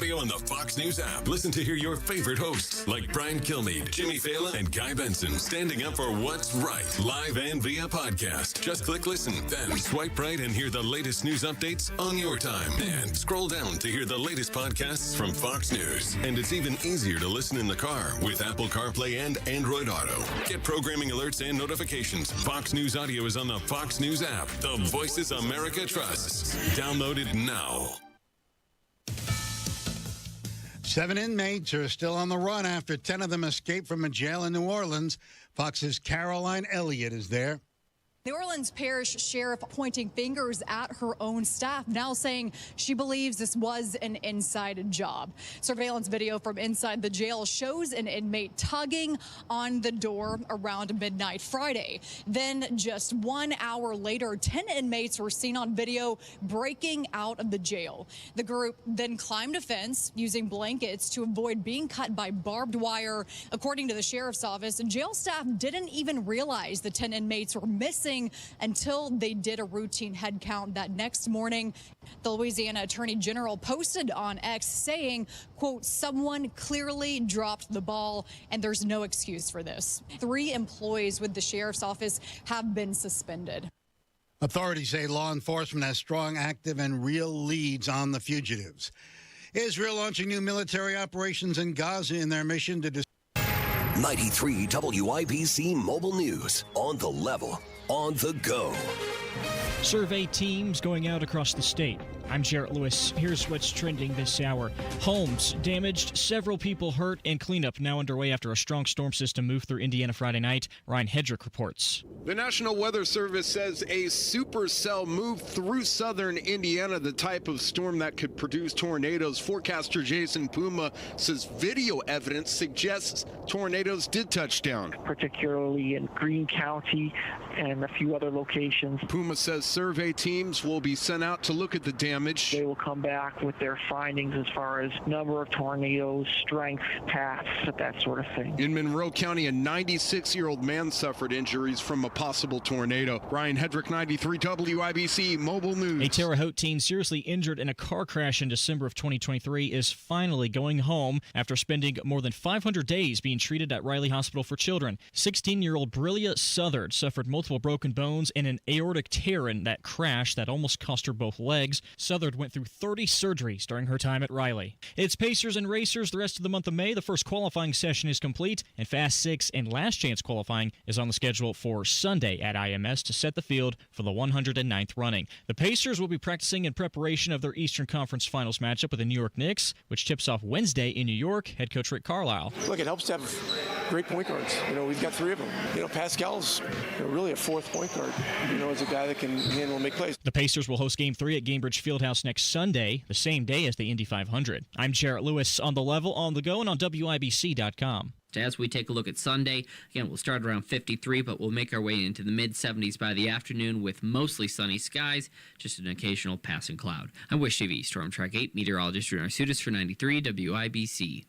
Audio on the Fox News app. Listen to hear your favorite hosts like Brian Kilmeade, Jimmy Fallon, and Guy Benson standing up for what's right, live and via podcast. Just click listen, then swipe right and hear the latest news updates on your time. And scroll down to hear the latest podcasts from Fox News. And it's even easier to listen in the car with Apple CarPlay and Android Auto. Get programming alerts and notifications. Fox News Audio is on the Fox News app. The voices America trusts. Download it now. 7 inmates are still on the run after 10 of them escaped from a jail in New Orleans. Fox's Caroline Elliott is there. New Orleans Parish Sheriff pointing fingers at her own staff, now saying she believes this was an inside job. Surveillance video from inside the jail shows an inmate tugging on the door around midnight Friday. Then just 1 hour later, 10 inmates were seen on video breaking out of the jail. The group then climbed a fence using blankets to avoid being cut by barbed wire. According to the sheriff's office, jail staff didn't even realize the 10 inmates were missing until they did a routine head count that next morning. The Louisiana Attorney General posted on X saying, quote, "Someone clearly dropped the ball and there's no excuse for this." 3 employees with the sheriff's office have been suspended. Authorities say law enforcement has strong, active, and real leads on the fugitives. Israel launching new military operations in Gaza in their mission to 93 WIBC Mobile News. On the level, on the go. Survey teams going out across the state. I'm Jarrett Lewis. Here's what's trending this hour. Homes damaged, several people hurt, and cleanup now underway after a strong storm system moved through Indiana Friday night. Ryan Hedrick reports. The National Weather Service says a supercell moved through southern Indiana, the type of storm that could produce tornadoes. Forecaster Jason Puma says video evidence suggests tornadoes did touch down, particularly in Greene County and a few other locations. Puma says survey teams will be sent out to look at the damage. They will come back with their findings as far as number of tornadoes, strength, paths, that sort of thing. In Monroe County, a 96-year-old man suffered injuries from a possible tornado. Ryan Hedrick, 93 WIBC Mobile News. A Terre Haute teen seriously injured in a car crash in December of 2023 is finally going home after spending more than 500 days being treated at Riley Hospital for Children. 16-year-old Brillia Southard suffered multiple broken bones and an aortic tear in that crash that almost cost her both legs. Southard went through 30 surgeries during her time at Riley. It's Pacers and Racers the rest of the month of May. The first qualifying session is complete, and Fast 6 and Last Chance qualifying is on the schedule for Sunday at IMS to set the field for the 109th running. The Pacers will be practicing in preparation of their Eastern Conference Finals matchup with the New York Knicks, which tips off Wednesday in New York. Head coach Rick Carlisle. Look, it helps to have great point guards. We've got 3 of them. Pascal's really a 4th point guard. As a guy that can handle and make plays. The Pacers will host Game 3 at Gainbridge Fieldhouse next Sunday, the same day as the Indy 500. I'm Jarrett Lewis on the level, on the go, and on WIBC.com. As we take a look at Sunday, again, we'll start around 53, but we'll make our way into the mid-70s by the afternoon with mostly sunny skies, just an occasional passing cloud. I'm Wish TV Storm Track 8 meteorologist Drew Narsutis for 93 WIBC.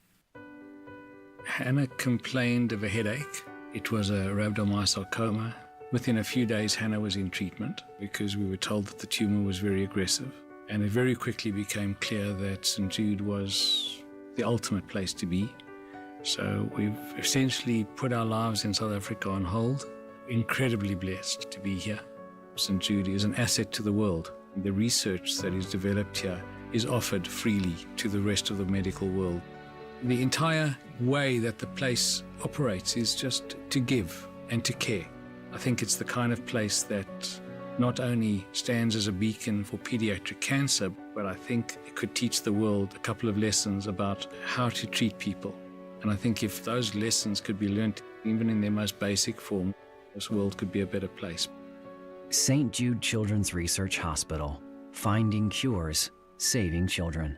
Hannah complained of a headache. It was a rhabdomyosarcoma. Within a few days, Hannah was in treatment because we were told that the tumor was very aggressive. And it very quickly became clear that St. Jude was the ultimate place to be. So we've essentially put our lives in South Africa on hold. Incredibly blessed to be here. St. Jude is an asset to the world. The research that is developed here is offered freely to the rest of the medical world. The entire way that the place operates is just to give and to care. I think it's the kind of place that not only stands as a beacon for pediatric cancer, but I think it could teach the world a couple of lessons about how to treat people. And I think if those lessons could be learned, even in their most basic form, this world could be a better place. St. Jude Children's Research Hospital. Finding cures, saving children.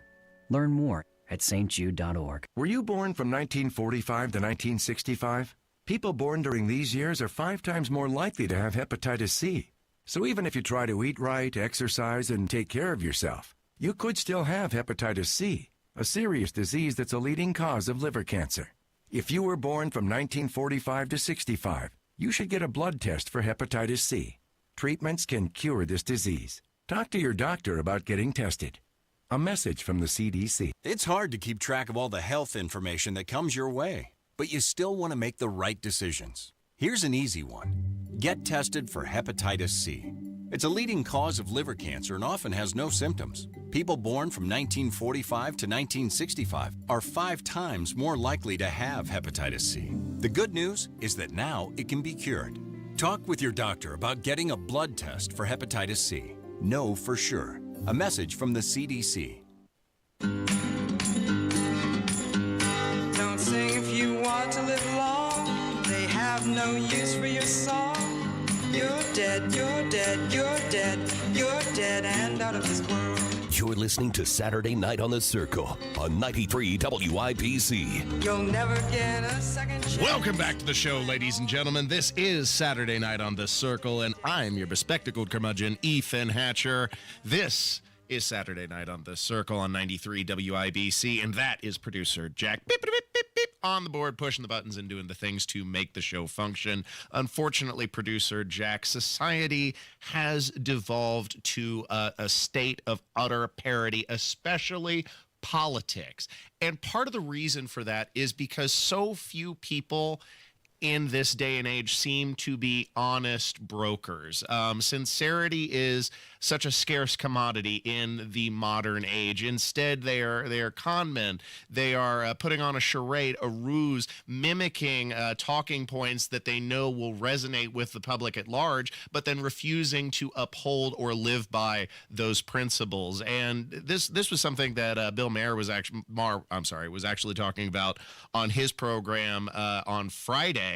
Learn more at stjude.org. Were you born from 1945 to 1965? People born during these years are 5 times more likely to have hepatitis C. So even if you try to eat right, exercise, and take care of yourself, you could still have hepatitis C, a serious disease that's a leading cause of liver cancer. If you were born from 1945 to 65, you should get a blood test for hepatitis C. Treatments can cure this disease. Talk to your doctor about getting tested. A message from the CDC. It's hard to keep track of all the health information that comes your way, but you still want to make the right decisions. Here's an easy one. Get tested for hepatitis C. It's a leading cause of liver cancer and often has no symptoms. People born from 1945 to 1965 are 5 times more likely to have hepatitis C. The good news is that now it can be cured. Talk with your doctor about getting a blood test for hepatitis C. Know for sure. A message from the CDC. Don't sing if you want to live long. They have no use for your song. You're dead, you're dead, you're dead, you're dead and out of this world. You're listening to Saturday Night on the Circle on 93 WIBC. You'll never get a second chance. Welcome back to the show, ladies and gentlemen. This is Saturday Night on the Circle, and I'm your bespectacled curmudgeon, Ethan Hatcher. This is Saturday Night on the Circle on 93 WIBC, and that is producer Jack beep, beep, beep, beep, beep, on the board, pushing the buttons and doing the things to make the show function. Unfortunately, producer Jack, society has devolved to a state of utter parody, especially politics. And part of the reason for that is because so few people in this day and age seem to be honest brokers. Sincerity is such a scarce commodity in the modern age. Instead, they are con men. They are putting on a charade, a ruse, mimicking talking points that they know will resonate with the public at large, but then refusing to uphold or live by those principles. And this was something that Bill Maher was actually talking about on his program on Friday.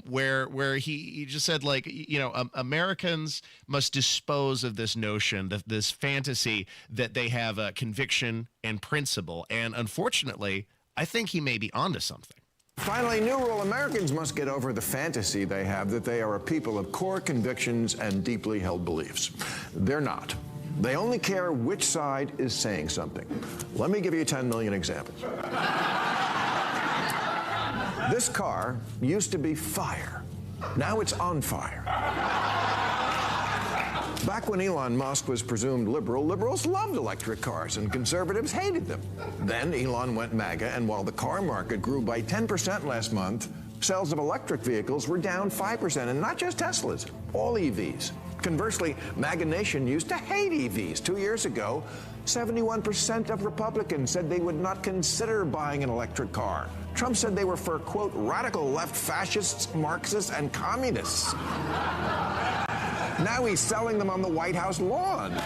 Where he just said, like, you know, Americans must dispose of this notion, this fantasy that they have conviction and principle. And unfortunately, I think he may be onto something. Finally, new rule: Americans must get over the fantasy they have that they are a people of core convictions and deeply held beliefs. They're not. They only care which side is saying something. Let me give you 10 million examples. This car used to be fire. Now it's on fire. Back when Elon Musk was presumed liberal, liberals loved electric cars and conservatives hated them. Then Elon went MAGA, and while the car market grew by 10% last month, sales of electric vehicles were down 5%, and not just Teslas, all EVs. Conversely, MAGA Nation used to hate EVs. 2 years ago, 71% of Republicans said they would not consider buying an electric car. Trump said they were for, quote, radical left fascists, Marxists, and communists. Now he's selling them on the White House lawn.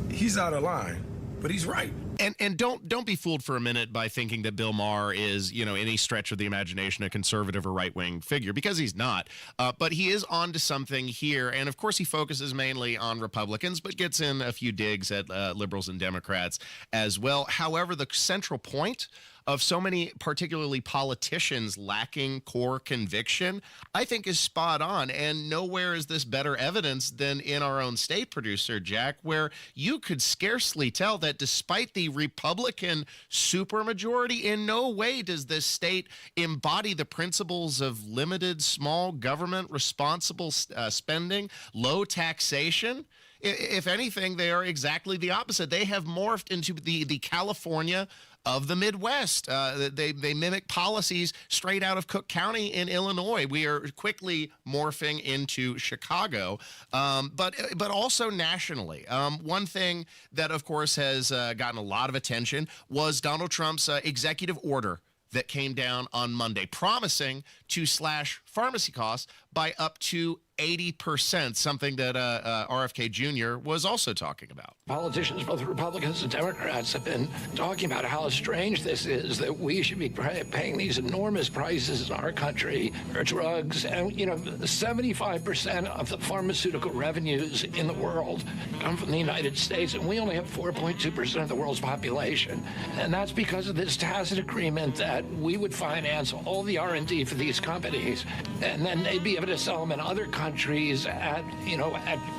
He's out of line, but he's right. And don't be fooled for a minute by thinking that Bill Maher is, you know, any stretch of the imagination a conservative or right-wing figure, because he's not. But he is on to something here. And, of course, he focuses mainly on Republicans, but gets in a few digs at liberals and Democrats as well. However, the central point of so many, particularly politicians, lacking core conviction, I think is spot on. And nowhere is this better evidence than in our own state, producer Jack, where you could scarcely tell that despite the Republican supermajority, in no way does this state embody the principles of limited small government, responsible spending, low taxation. If anything, they are exactly the opposite. They have morphed into the California of the Midwest. They mimic policies straight out of Cook County in Illinois. We are quickly morphing into Chicago, but also nationally. One thing that, of course, has gotten a lot of attention was Donald Trump's executive order that came down on Monday, promising to slash pharmacy costs by up to 80%, something that RFK Jr. was also talking about. Politicians, both Republicans and Democrats, have been talking about how strange this is, that we should be paying these enormous prices in our country for drugs. And, you know, 75% of the pharmaceutical revenues in the world come from the United States, and we only have 4.2% of the world's population. And that's because of this tacit agreement that we would finance all the R&D for these companies, and then they'd be able to sell them in other countries at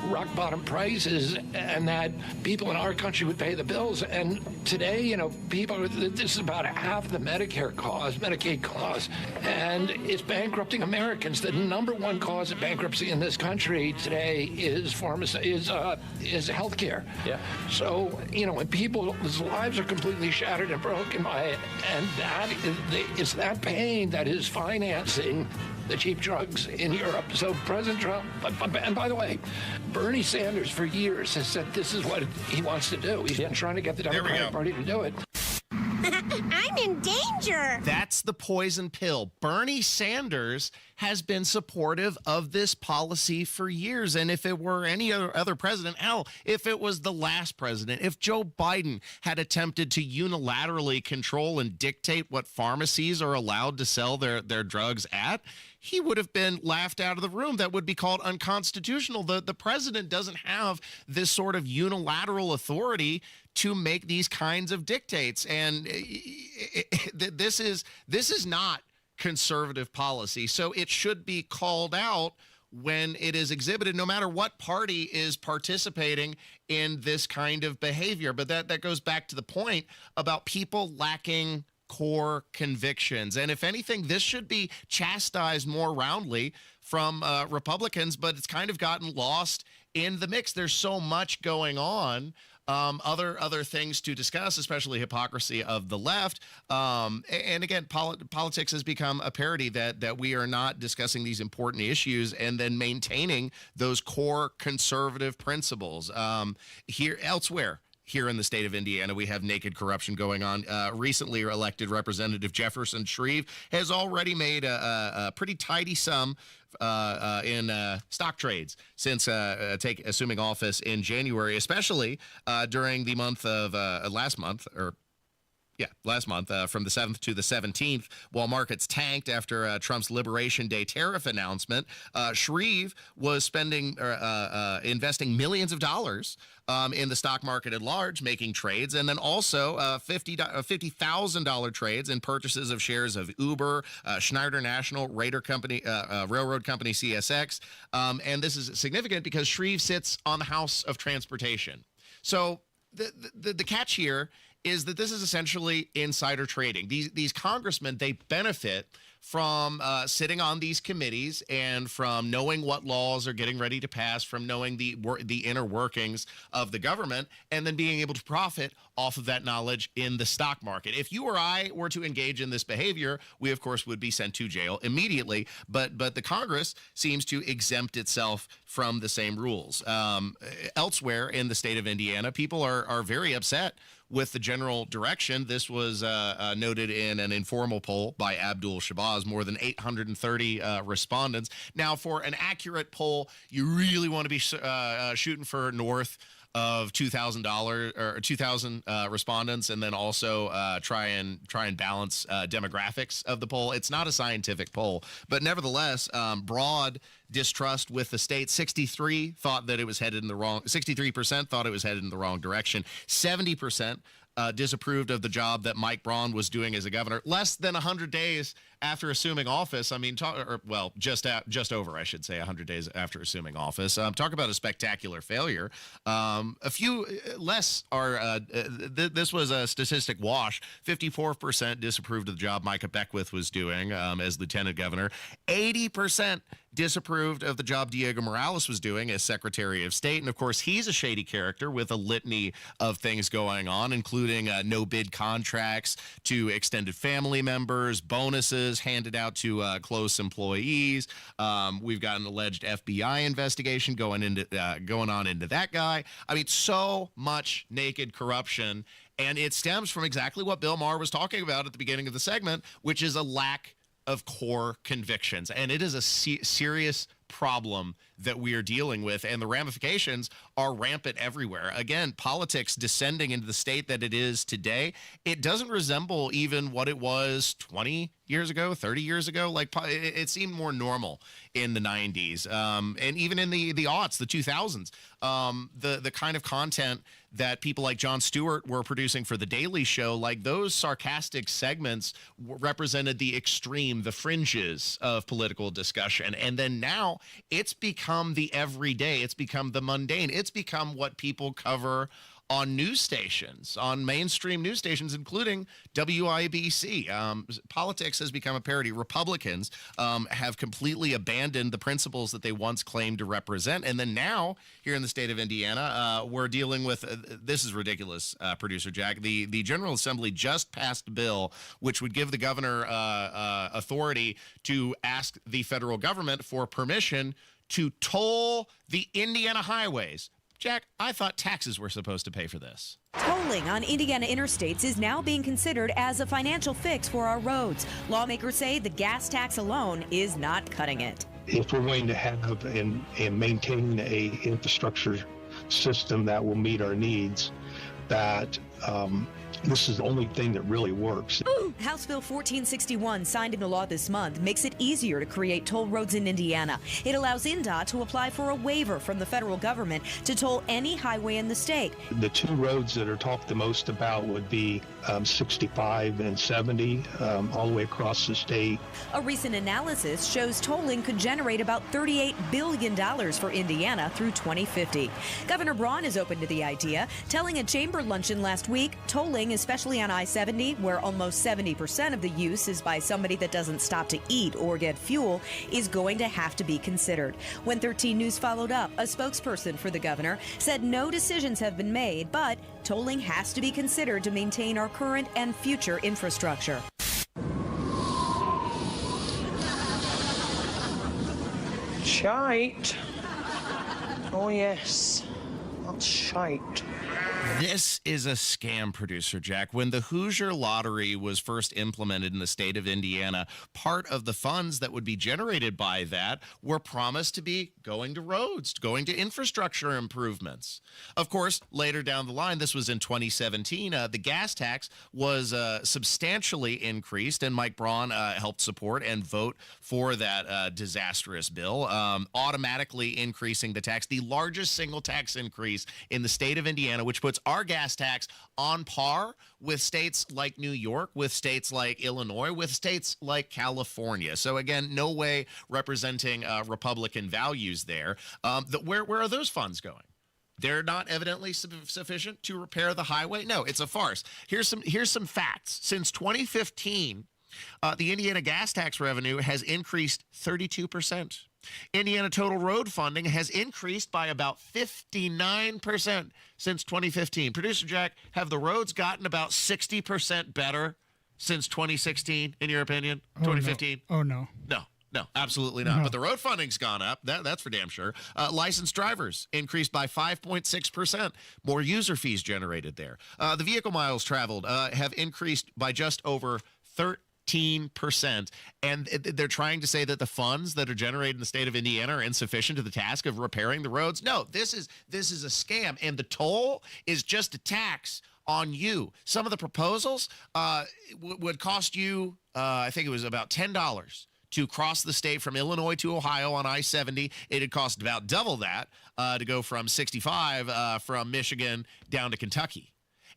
rock bottom prices, and that people in our country would pay the bills. And today, you know, this is about half the Medicaid cause, and it's bankrupting Americans. The number one cause of bankruptcy in this country today is healthcare. Yeah. So, you know, when people's lives are completely shattered and broken by it, and it's that pain that is financing the cheap drugs in Europe. So President Trump, and by the way, Bernie Sanders for years has said this is what he wants to do. He's been trying to get the Democratic Party to do it. I'm in danger. That's the poison pill. Bernie Sanders has been supportive of this policy for years. And if it were any other president, hell, if it was the last president, if Joe Biden had attempted to unilaterally control and dictate what pharmacies are allowed to sell their drugs at, he would have been laughed out of the room. That would be called unconstitutional. The president doesn't have this sort of unilateral authority to make these kinds of dictates. And this is not conservative policy. So it should be called out when it is exhibited, no matter what party is participating in this kind of behavior. But that goes back to the point about people lacking core convictions. And if anything, this should be chastised more roundly from Republicans, but it's kind of gotten lost in the mix. There's so much going on. Other things to discuss, especially hypocrisy of the left. And again, politics has become a parody that we are not discussing these important issues and then maintaining those core conservative principles. Elsewhere here in the state of Indiana, we have naked corruption going on. Recently elected Representative Jefferson Shreve has already made a pretty tidy sum in stock trades since assuming office in January, especially during the month of last month, from the 7th to the 17th, while markets tanked after Trump's Liberation Day tariff announcement. Shreve was investing millions of dollars in the stock market at large, making trades, and then also $50,000 trades in purchases of shares of Uber, Schneider National, Railroad Company CSX. And this is significant because Shreve sits on the House of Transportation. So the catch here is that this is essentially insider trading. These congressmen, they benefit from sitting on these committees and from knowing what laws are getting ready to pass, from knowing the inner workings of the government, and then being able to profit off of that knowledge in the stock market. If you or I were to engage in this behavior, we of course would be sent to jail immediately. But the Congress seems to exempt itself from the same rules. Elsewhere in the state of Indiana, people are very upset with the general direction. This was noted in an informal poll by Abdul Shabazz, more than 830 respondents. Now, for an accurate poll, you really want to be shooting for north of $2,000 or 2,000 respondents, and then also try and balance demographics of the poll. It's not a scientific poll, but nevertheless, broad distrust with the state. 63% thought it was headed in the wrong direction. 70% disapproved of the job that Mike Braun was doing as a governor. Less than 100 days after assuming office. I mean, just over, I should say, 100 days after assuming office. Talk about a spectacular failure. A few less are. This was a statistic wash. 54% disapproved of the job Micah Beckwith was doing as lieutenant governor. 80% disapproved of the job Diego Morales was doing as Secretary of State. And of course, he's a shady character with a litany of things going on, including no-bid contracts to extended family members, bonuses handed out to close employees. We've got an alleged FBI investigation going on into that guy. I mean, so much naked corruption. And it stems from exactly what Bill Maher was talking about at the beginning of the segment, which is a lack of core convictions. And it is a serious problem that we are dealing with, and the ramifications are rampant everywhere. Again, politics descending into the state that it is today, it doesn't resemble even what it was 20 years ago, 30 years ago. Like, it seemed more normal in the 90s, and even in the aughts, the 2000s. The kind of content that people like Jon Stewart were producing for The Daily Show, like those sarcastic segments represented the extreme, the fringes of political discussion. And then now it's become the everyday. It's become the mundane. It's become what people cover on news stations, on mainstream news stations, including WIBC. Politics has become a parody. Republicans have completely abandoned the principles that they once claimed to represent. And then now, here in the state of Indiana, we're dealing with, this is ridiculous, Producer Jack. The General Assembly just passed a bill which would give the governor authority to ask the federal government for permission to toll the Indiana highways. Jack, I thought taxes were supposed to pay for this. Tolling on Indiana interstates is now being considered as a financial fix for our roads. Lawmakers say the gas tax alone is not cutting it. If we're going to have and maintain a infrastructure system that will meet our needs, that this is the only thing that really works. House Bill 1461, signed into law this month, makes it easier to create toll roads in Indiana. It allows INDOT to apply for a waiver from the federal government to toll any highway in the state. The two roads that are talked the most about would be 65 and 70, all the way across the state. A recent analysis shows tolling could generate about $38 billion for Indiana through 2050. Governor Braun is open to the idea, telling a chamber luncheon last week, tolling, especially on I-70, where almost 70% of the use is by somebody that doesn't stop to eat or get fuel, is going to have to be considered. When 13 News followed up, a spokesperson for the governor said no decisions have been made, but tolling has to be considered to maintain our current and future infrastructure. Shite. Oh, yes. That's shite. This is a scam, Producer Jack. When the Hoosier Lottery was first implemented in the state of Indiana, part of the funds that would be generated by that were promised to be going to roads, going to infrastructure improvements. Of course, later down the line, this was in 2017, the gas tax was substantially increased, and Mike Braun helped support and vote for that disastrous bill, automatically increasing the tax, the largest single tax increase in the state of Indiana, which puts our gas tax on par with states like New York, with states like Illinois, with states like California. So again, no way representing Republican values there. Where are those funds going? They're not evidently sufficient to repair the highway? No, it's a farce. Here's some facts. Since 2015, the Indiana gas tax revenue has increased 32%. Indiana total road funding has increased by about 59% since 2015. Producer Jack, have the roads gotten about 60% better since 2016, in your opinion? 2015? Oh, no. No, absolutely not. No. But the road funding's gone up. That's for damn sure. Licensed drivers increased by 5.6%. More user fees generated there. The vehicle miles traveled have increased by just over 13%. And they're trying to say that the funds that are generated in the state of Indiana are insufficient to the task of repairing the roads. No, this is a scam, and the toll is just a tax on you. Some of the proposals would cost you, I think it was about $10 to cross the state from Illinois to Ohio on I-70. It'd cost about double that to go from 65 from Michigan down to Kentucky.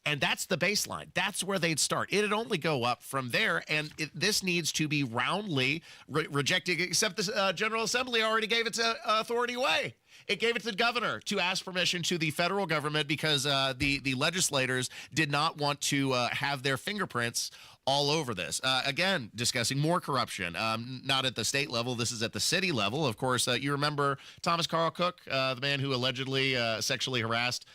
And that's the baseline. That's where they'd start. It'd only go up from there, and this needs to be roundly rejected, except the General Assembly already gave its authority away. It gave it to the governor to ask permission to the federal government because the legislators did not want to have their fingerprints all over this. Again, discussing more corruption, not at the state level. This is at the city level. Of course, you remember Thomas Carl Cook, the man who allegedly sexually harassed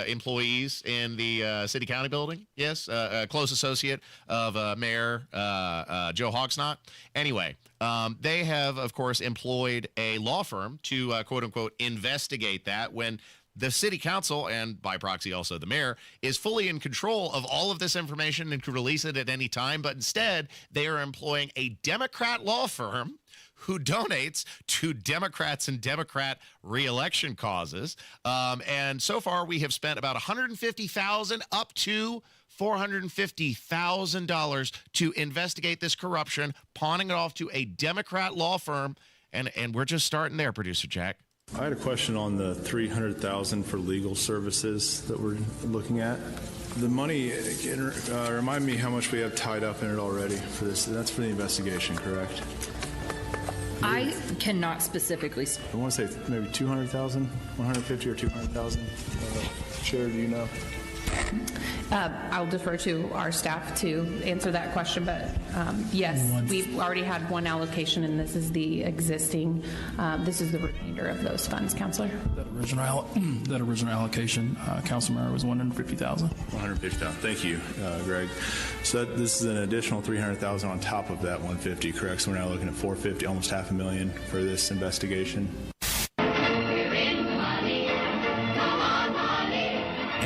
employees in the city county building. Yes, a close associate of Mayor Joe Hogsnott. Anyway, they have, of course, employed a law firm to quote unquote investigate that when the city council, and by proxy also the mayor, is fully in control of all of this information and could release it at any time. But instead, they are employing a Democrat law firm who donates to Democrats and Democrat re-election causes. And so far, we have spent about $150,000 up to $450,000 to investigate this corruption, pawning it off to a Democrat law firm. And we're just starting there, Producer Jack. I had a question on the $300,000 for legal services that we're looking at. The money, remind me how much we have tied up in it already for this. That's for the investigation, correct? I cannot specifically. I want to say maybe $200,000, $150,000 or $200,000. Chair, do you know? I'll defer to our staff to answer that question, but yes, we've already had one allocation, and this is the existing, this is the remainder of those funds, Councilor. That original allocation, Councilmember, was $150,000. $150,000. Thank you, Greg. So this is an additional $300,000 on top of that $150,000, correct? So we're now looking at $450,000, almost $500,000 for this investigation.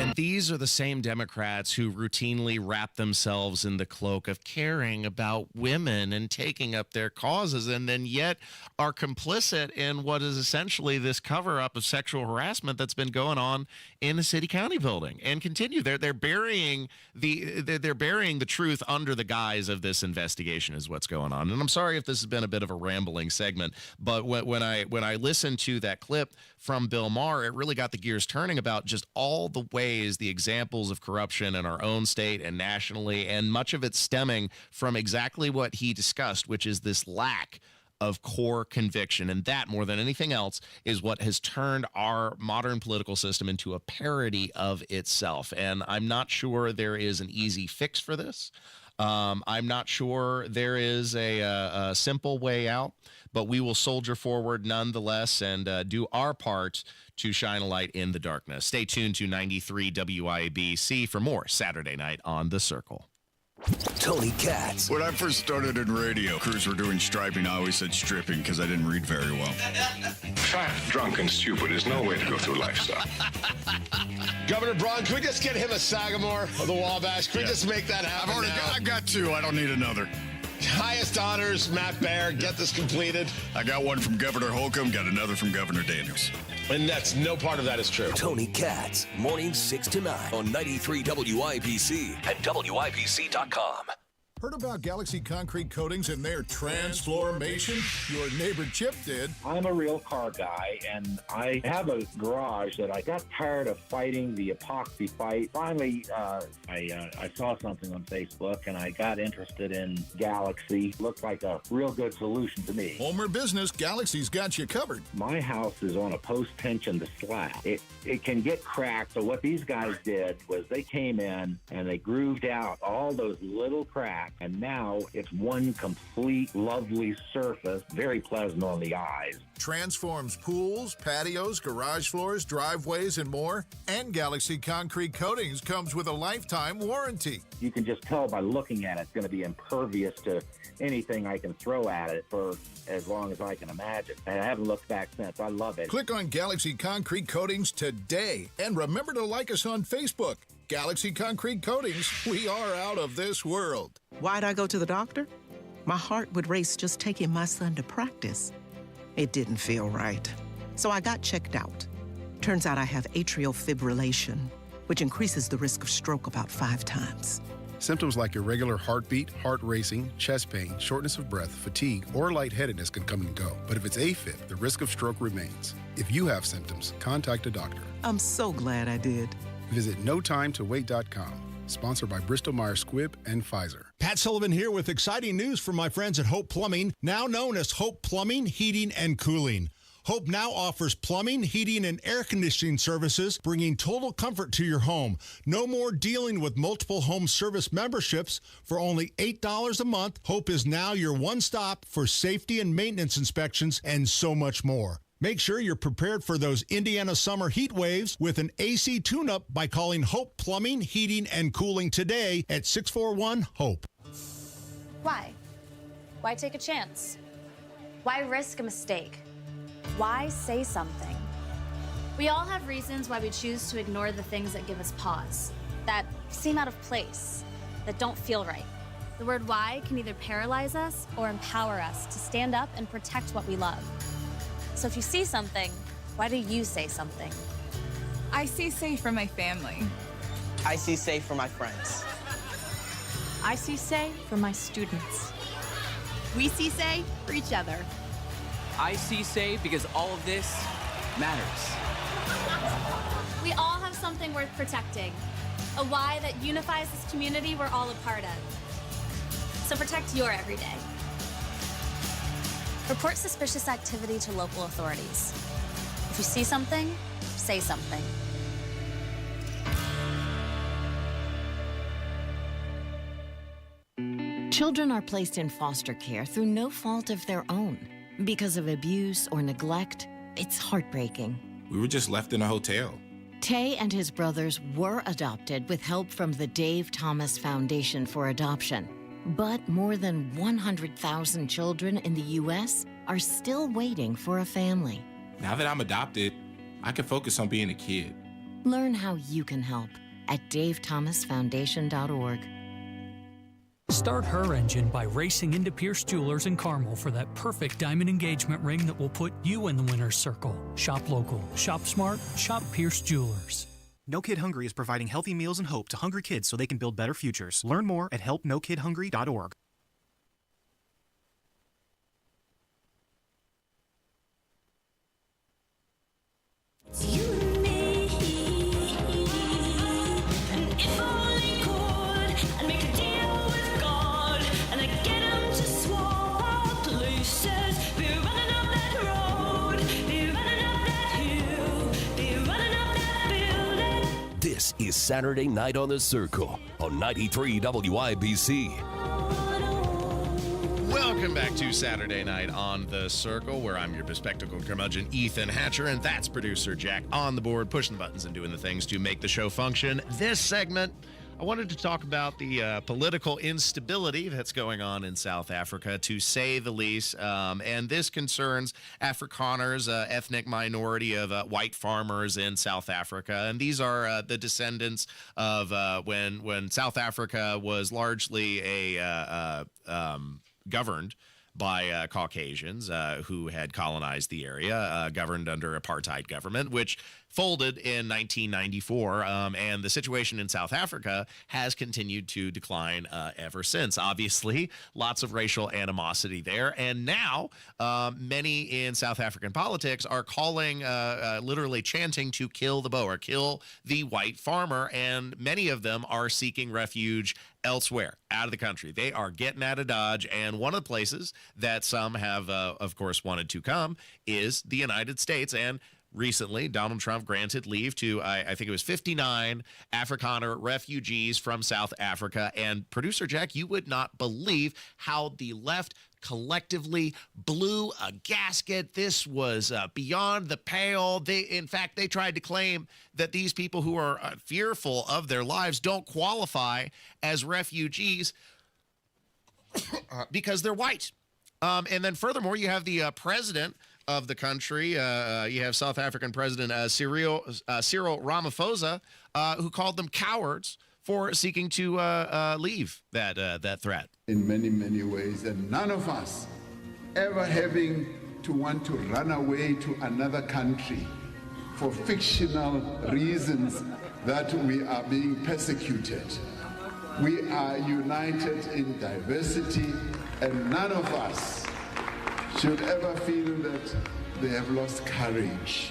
And these are the same Democrats who routinely wrap themselves in the cloak of caring about women and taking up their causes, and then yet are complicit in what is essentially this cover-up of sexual harassment that's been going on in the city-county building, and continue. They're burying the truth under the guise of this investigation is what's going on. And I'm sorry if this has been a bit of a rambling segment, but when I listened to that clip from Bill Maher, it really got the gears turning about just all the ways, the examples of corruption in our own state and nationally, and much of it stemming from exactly what he discussed, which is this lack of core conviction. And that, more than anything else, is what has turned our modern political system into a parody of itself. And I'm not sure there is an easy fix for this. I'm not sure there is a simple way out, but we will soldier forward nonetheless and do our part to shine a light in the darkness. Stay tuned to 93 WIBC for more Saturday Night on The Circle. Tony Katz. When I first started in radio, crews were doing striping. I always said stripping because I didn't read very well. Fat, drunk, and stupid is no way to go through life, son. Governor Braun, can we just get him a Sagamore of the Wabash? Can we just make that happen? I've got two. I don't need another. Highest honors, Matt Baer. Get this completed. I got one from Governor Holcomb, got another from Governor Daniels. And that's no part of that is true. Tony Katz, mornings 6 to 9 on 93 WIBC and WIBC.com. Heard about Galaxy Concrete Coatings and their transformation? Your neighbor Chip did. I'm a real car guy, and I have a garage that I got tired of fighting the epoxy fight. Finally, I saw something on Facebook, and I got interested in Galaxy. Looked like a real good solution to me. Home or business, Galaxy's got you covered. My house is on a post tension to slab. It can get cracked, so what these guys did was they came in and they grooved out all those little cracks. And now it's one complete lovely surface, very pleasant on the eyes. Transforms pools, patios, garage floors, driveways, and more. And Galaxy Concrete Coatings comes with a lifetime warranty. You can just tell by looking at it, it's going to be impervious to anything I can throw at it for as long as I can imagine. And I haven't looked back since. I love it. Click on Galaxy Concrete Coatings today. And remember to like us on Facebook. Galaxy Concrete Coatings, we are out of this world. Why'd I go to the doctor? My heart would race just taking my son to practice. It didn't feel right. So I got checked out. Turns out I have atrial fibrillation, which increases the risk of stroke about 5 times. Symptoms like irregular heartbeat, heart racing, chest pain, shortness of breath, fatigue, or lightheadedness can come and go. But if it's AFib, the risk of stroke remains. If you have symptoms, contact a doctor. I'm so glad I did. Visit notimetowait.com. Sponsored by Bristol-Myers Squibb and Pfizer. Pat Sullivan here with exciting news from my friends at Hope Plumbing, now known as Hope Plumbing, Heating, and Cooling. Hope now offers plumbing, heating, and air conditioning services, bringing total comfort to your home. No more dealing with multiple home service memberships. For only $8 a month, Hope is now your one-stop for safety and maintenance inspections and so much more. Make sure you're prepared for those Indiana summer heat waves with an AC tune-up by calling Hope Plumbing, Heating, and Cooling today at 641-HOPE. Why? Why take a chance? Why risk a mistake? Why say something? We all have reasons why we choose to ignore the things that give us pause, that seem out of place, that don't feel right. The word why can either paralyze us or empower us to stand up and protect what we love. So if you see something, why do you say something? I see safe for my family. I see safe for my friends. I see say for my students. We see say for each other. I see say because all of this matters. We all have something worth protecting, a why that unifies this community we're all a part of. So protect your everyday. Report suspicious activity to local authorities. If you see something, say something. Children are placed in foster care through no fault of their own. Because of abuse or neglect, it's heartbreaking. We were just left in a hotel. Tay and his brothers were adopted with help from the Dave Thomas Foundation for Adoption. But more than 100,000 children in the U.S. are still waiting for a family. Now that I'm adopted, I can focus on being a kid. Learn how you can help at davethomasfoundation.org. Start her engine by racing into Pierce Jewelers in Carmel for that perfect diamond engagement ring that will put you in the winner's circle. Shop local, shop smart, shop Pierce Jewelers. No Kid Hungry is providing healthy meals and hope to hungry kids so they can build better futures. Learn more at helpnokidhungry.org. This is Saturday Night on the Circle on 93 WIBC. Welcome back to Saturday Night on the Circle, where I'm your bespectacled curmudgeon, Ethan Hatcher, and that's producer Jack on the board, pushing the buttons and doing the things to make the show function. This segment, I wanted to talk about the political instability that's going on in South Africa, to say the least. And this concerns Afrikaners, ethnic minority of white farmers in South Africa. And these are the descendants of when South Africa was largely governed by Caucasians who had colonized the area, governed under apartheid government, which folded in 1994, and the situation in South Africa has continued to decline ever since. Obviously, lots of racial animosity there, and now many in South African politics are calling, literally chanting to kill the Boer, kill the white farmer, and many of them are seeking refuge elsewhere, out of the country. They are getting out of Dodge, and one of the places that some have, of course, wanted to come is the United States. And recently, Donald Trump granted leave to, I think it was 59 Afrikaner refugees from South Africa. And producer Jack, you would not believe how the left collectively blew a gasket. This was beyond the pale. In fact, they tried to claim that these people who are fearful of their lives don't qualify as refugees because they're white. And then furthermore, you have the president of the country. You have South African President Cyril Ramaphosa, who called them cowards for seeking to leave that threat. In many, many ways, and none of us ever having to want to run away to another country for fictional reasons that we are being persecuted. We are united in diversity, and none of us should ever feel that they have lost courage,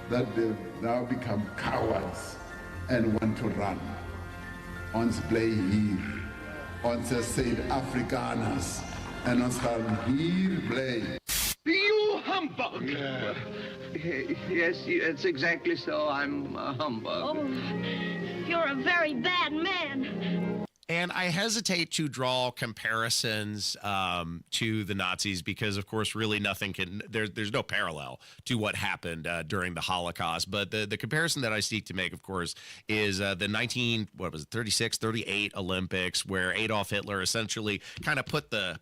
that they've now become cowards and want to run. Ons bly hier, ons Suid-Afrikaners, en ons gaan hier bly. You humbug! Yes, it's exactly so. I'm a humbug. Oh, you're a very bad man. And I hesitate to draw comparisons to the Nazis because, of course, really nothing can. There's no parallel to what happened during the Holocaust. But the comparison that I seek to make, of course, is the 36, 38 Olympics, where Adolf Hitler essentially kind of put the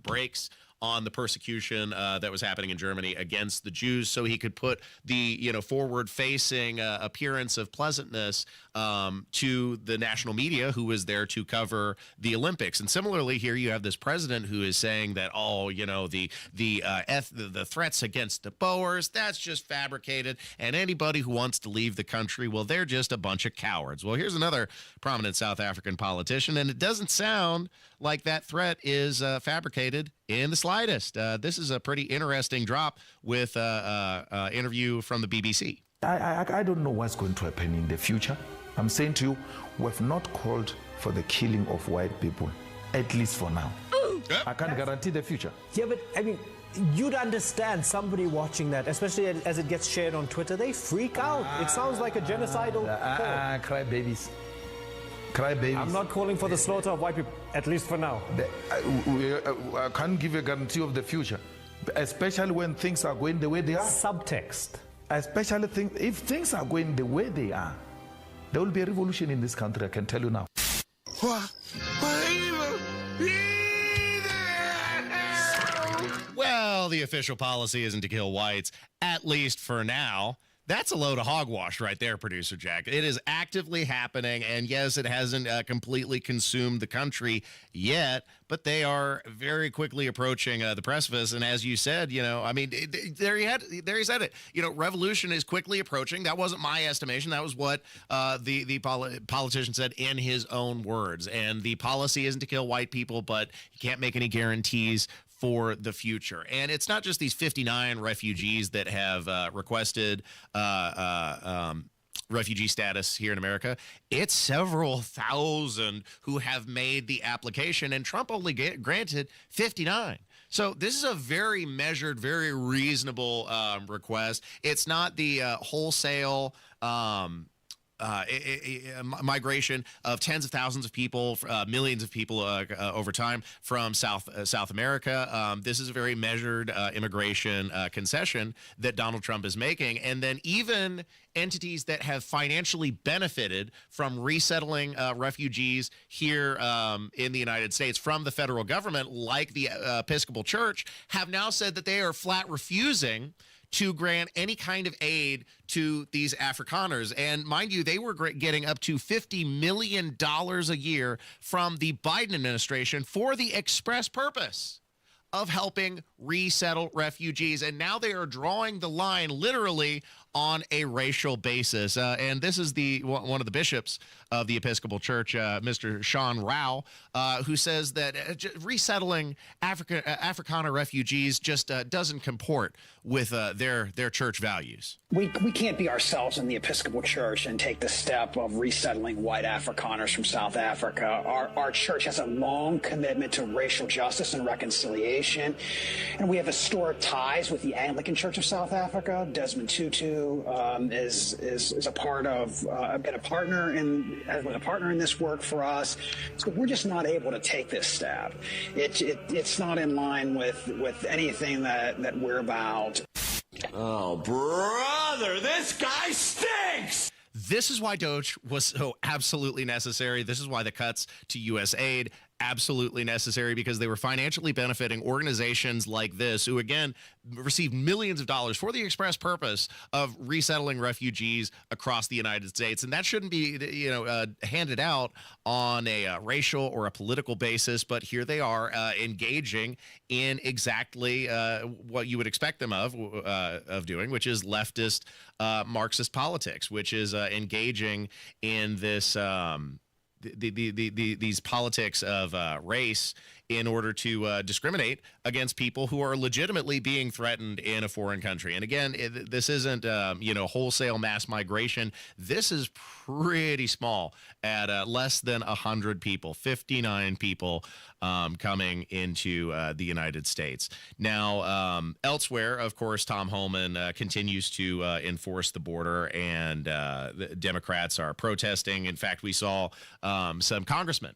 brakes on the persecution that was happening in Germany against the Jews, so he could put the forward-facing appearance of pleasantness to the national media, who was there to cover the Olympics. And similarly, here you have this president who is saying that the threats against the Boers, that's just fabricated, and anybody who wants to leave the country, well, they're just a bunch of cowards. Well, here's another prominent South African politician, and it doesn't sound like that threat is fabricated in the slightest. This is a pretty interesting drop with interview from the BBC. I don't know what's going to happen in the future. I'm saying to you, we've not called for the killing of white people, at least for now. I can't guarantee the future. Yeah, but I mean, you'd understand somebody watching that, especially as it gets shared on Twitter, they freak out. It sounds like a genocidal cry babies. crybabies. I'm not calling for the slaughter of white people, at least for now. I can't give a guarantee of the future, especially when things are going the way they are. Subtext. Especially if things are going the way they are, there will be a revolution in this country, I can tell you now. Well, the official policy isn't to kill whites, at least for now. That's a load of hogwash right there, Producer Jack. It is actively happening, and yes, it hasn't completely consumed the country yet, but they are very quickly approaching the precipice. And as you said, I mean, there he said it. Revolution is quickly approaching. That wasn't my estimation. That was what the politician said in his own words. And the policy isn't to kill white people, but he can't make any guarantees for the future. And it's not just these 59 refugees that have requested refugee status here in America. It's several thousand who have made the application, and Trump only granted 59. So this is a very measured, very reasonable request. It's not the wholesale migration of tens of thousands of people, millions of people over time from South America. This is a very measured immigration concession that Donald Trump is making. And then even entities that have financially benefited from resettling refugees here in the United States from the federal government, like the Episcopal Church, have now said that they are flat refusing to grant any kind of aid to these Afrikaners. And mind you, they were getting up to $50 million a year from the Biden administration for the express purpose of helping resettle refugees. And now they are drawing the line literally on a racial basis. And this is one of the bishops of the Episcopal Church, Mr. Sean Rao, who says that resettling Afrikaner refugees just doesn't comport with their church values. We can't be ourselves in the Episcopal Church and take the step of resettling white Afrikaners from South Africa. Our church has a long commitment to racial justice and reconciliation, and we have historic ties with the Anglican Church of South Africa. Desmond Tutu is a part of, been a partner in this work for us. So we're just not able to take this step. It's not in line with anything that we're about. Oh, brother, this guy stinks! This is why DOGE was so absolutely necessary. This is why the cuts to U.S. aid absolutely necessary, because they were financially benefiting organizations like this, who again received millions of dollars for the express purpose of resettling refugees across the United States. And that shouldn't be handed out on a racial or a political basis, but here they are engaging in exactly what you would expect them of doing, which is leftist Marxist politics, which is engaging in this these politics of race in order to discriminate against people who are legitimately being threatened in a foreign country. And again, this isn't wholesale mass migration. This is pretty small at less than 100 people, 59 people coming into the United States. Now, elsewhere, of course, Tom Homan continues to enforce the border, and the Democrats are protesting. In fact, we saw some congressmen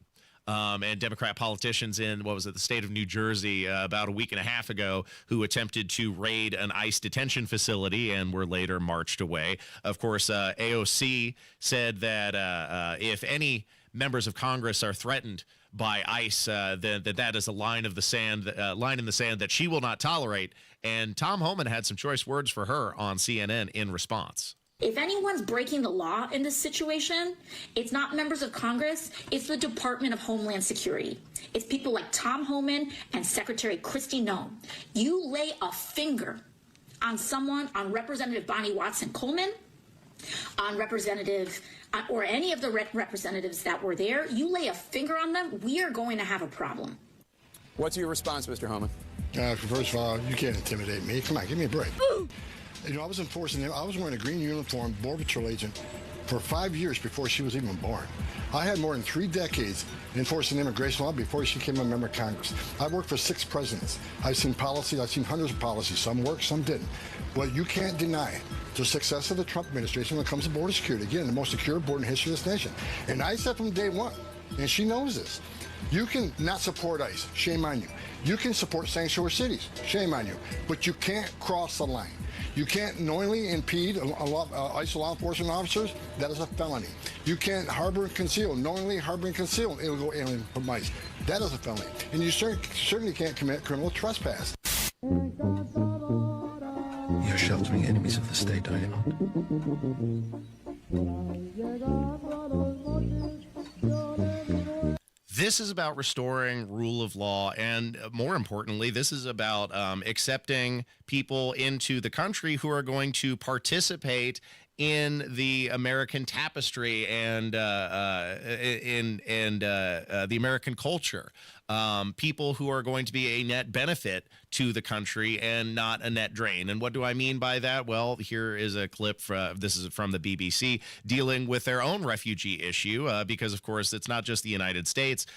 and Democrat politicians in, the state of New Jersey about a week and a half ago, who attempted to raid an ICE detention facility and were later marched away. Of course, AOC said that if any members of Congress are threatened by ICE, then that is a line in the sand that she will not tolerate. And Tom Homan had some choice words for her on CNN in response. If anyone's breaking the law in this situation, it's not members of Congress, it's the Department of Homeland Security. It's people like Tom Homan and Secretary Kristi Noem. You lay a finger on someone, on Representative Bonnie Watson Coleman, on Representative, or any of the representatives that were there, you lay a finger on them, we are going to have a problem. What's your response, Mr. Homan? First of all, you can't intimidate me. Come on, give me a break. Ooh. I was enforcing it. I was wearing a green uniform, Border Patrol agent, for 5 years before she was even born. I had more than 3 decades enforcing immigration law before she became a member of Congress. I worked for 6 presidents. I've seen policies, I've seen hundreds of policies. Some worked, some didn't. What you can't deny the success of the Trump administration when it comes to border security. Again, the most secure border in the history of this nation. And I said from day one, and she knows this, you can not support ICE, shame on you. You can support sanctuary cities, shame on you. But you can't cross the line. You can't knowingly impede ICE law enforcement officers. That is a felony. You can't harbor and conceal, knowingly harbor and conceal an illegal alien from ICE. That is a felony. And you certainly can't commit criminal trespass. You're sheltering enemies of the state, are you not? This is about restoring rule of law, and more importantly, this is about accepting people into the country who are going to participate in the American tapestry and the American culture. People who are going to be a net benefit to the country and not a net drain. And what do I mean by that? Well, here is a clip this is from the BBC dealing with their own refugee issue, because of course it's not just the United States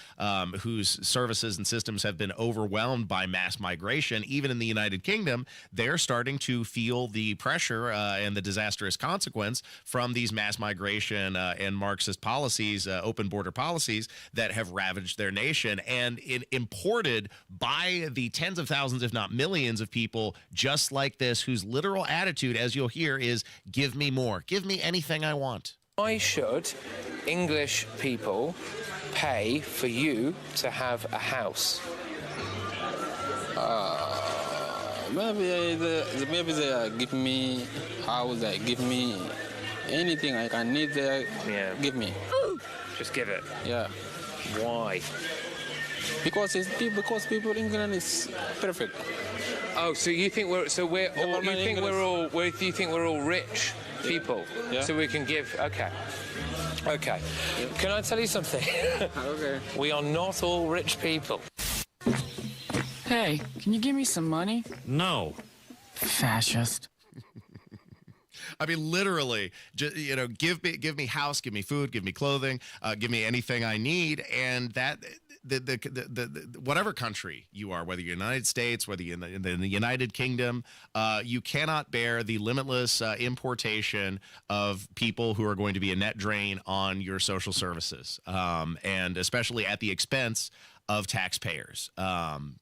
whose services and systems have been overwhelmed by mass migration. Even in the United Kingdom, they're starting to feel the pressure and the disastrous consequence from these mass migration and Marxist policies, open border policies that have ravaged their nation and imported by the tens of thousands, if not millions of people just like this, whose literal attitude, as you'll hear, is give me more, give me anything I want. Why should English people pay for you to have a house? Maybe they give me house, they give me anything I can need, they give me. Just give it. Yeah. Why? Because people in England is perfect. Oh, so you think we're all rich people? Yeah. So we can give. Okay. Can I tell you something? Okay. We are not all rich people. Hey, can you give me some money? No. Fascist. I mean, literally, give me house, give me food, give me clothing, give me anything I need, and that the whatever country you are, whether you're in the United States, whether you're in the United Kingdom, you cannot bear the limitless importation of people who are going to be a net drain on your social services, and especially at the expense of taxpayers.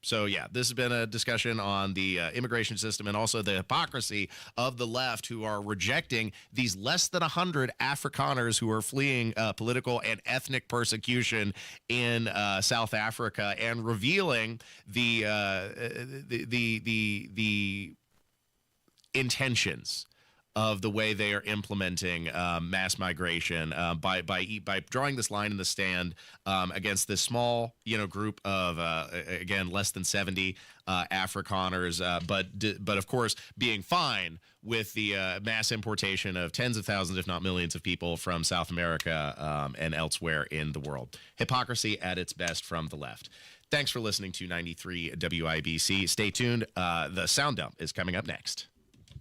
So yeah, this has been a discussion on the immigration system and also the hypocrisy of the left, who are rejecting these less than 100 Afrikaners who are fleeing political and ethnic persecution in South Africa, and revealing the intentions of the way they are implementing mass migration by drawing this line in the sand against this small group of again less than 70 Afrikaners, but of course being fine with the mass importation of tens of thousands, if not millions, of people from South America and elsewhere in the world. Hypocrisy at its best from the left. Thanks for listening to 93 WIBC. Stay tuned. The Sound Dump is coming up next.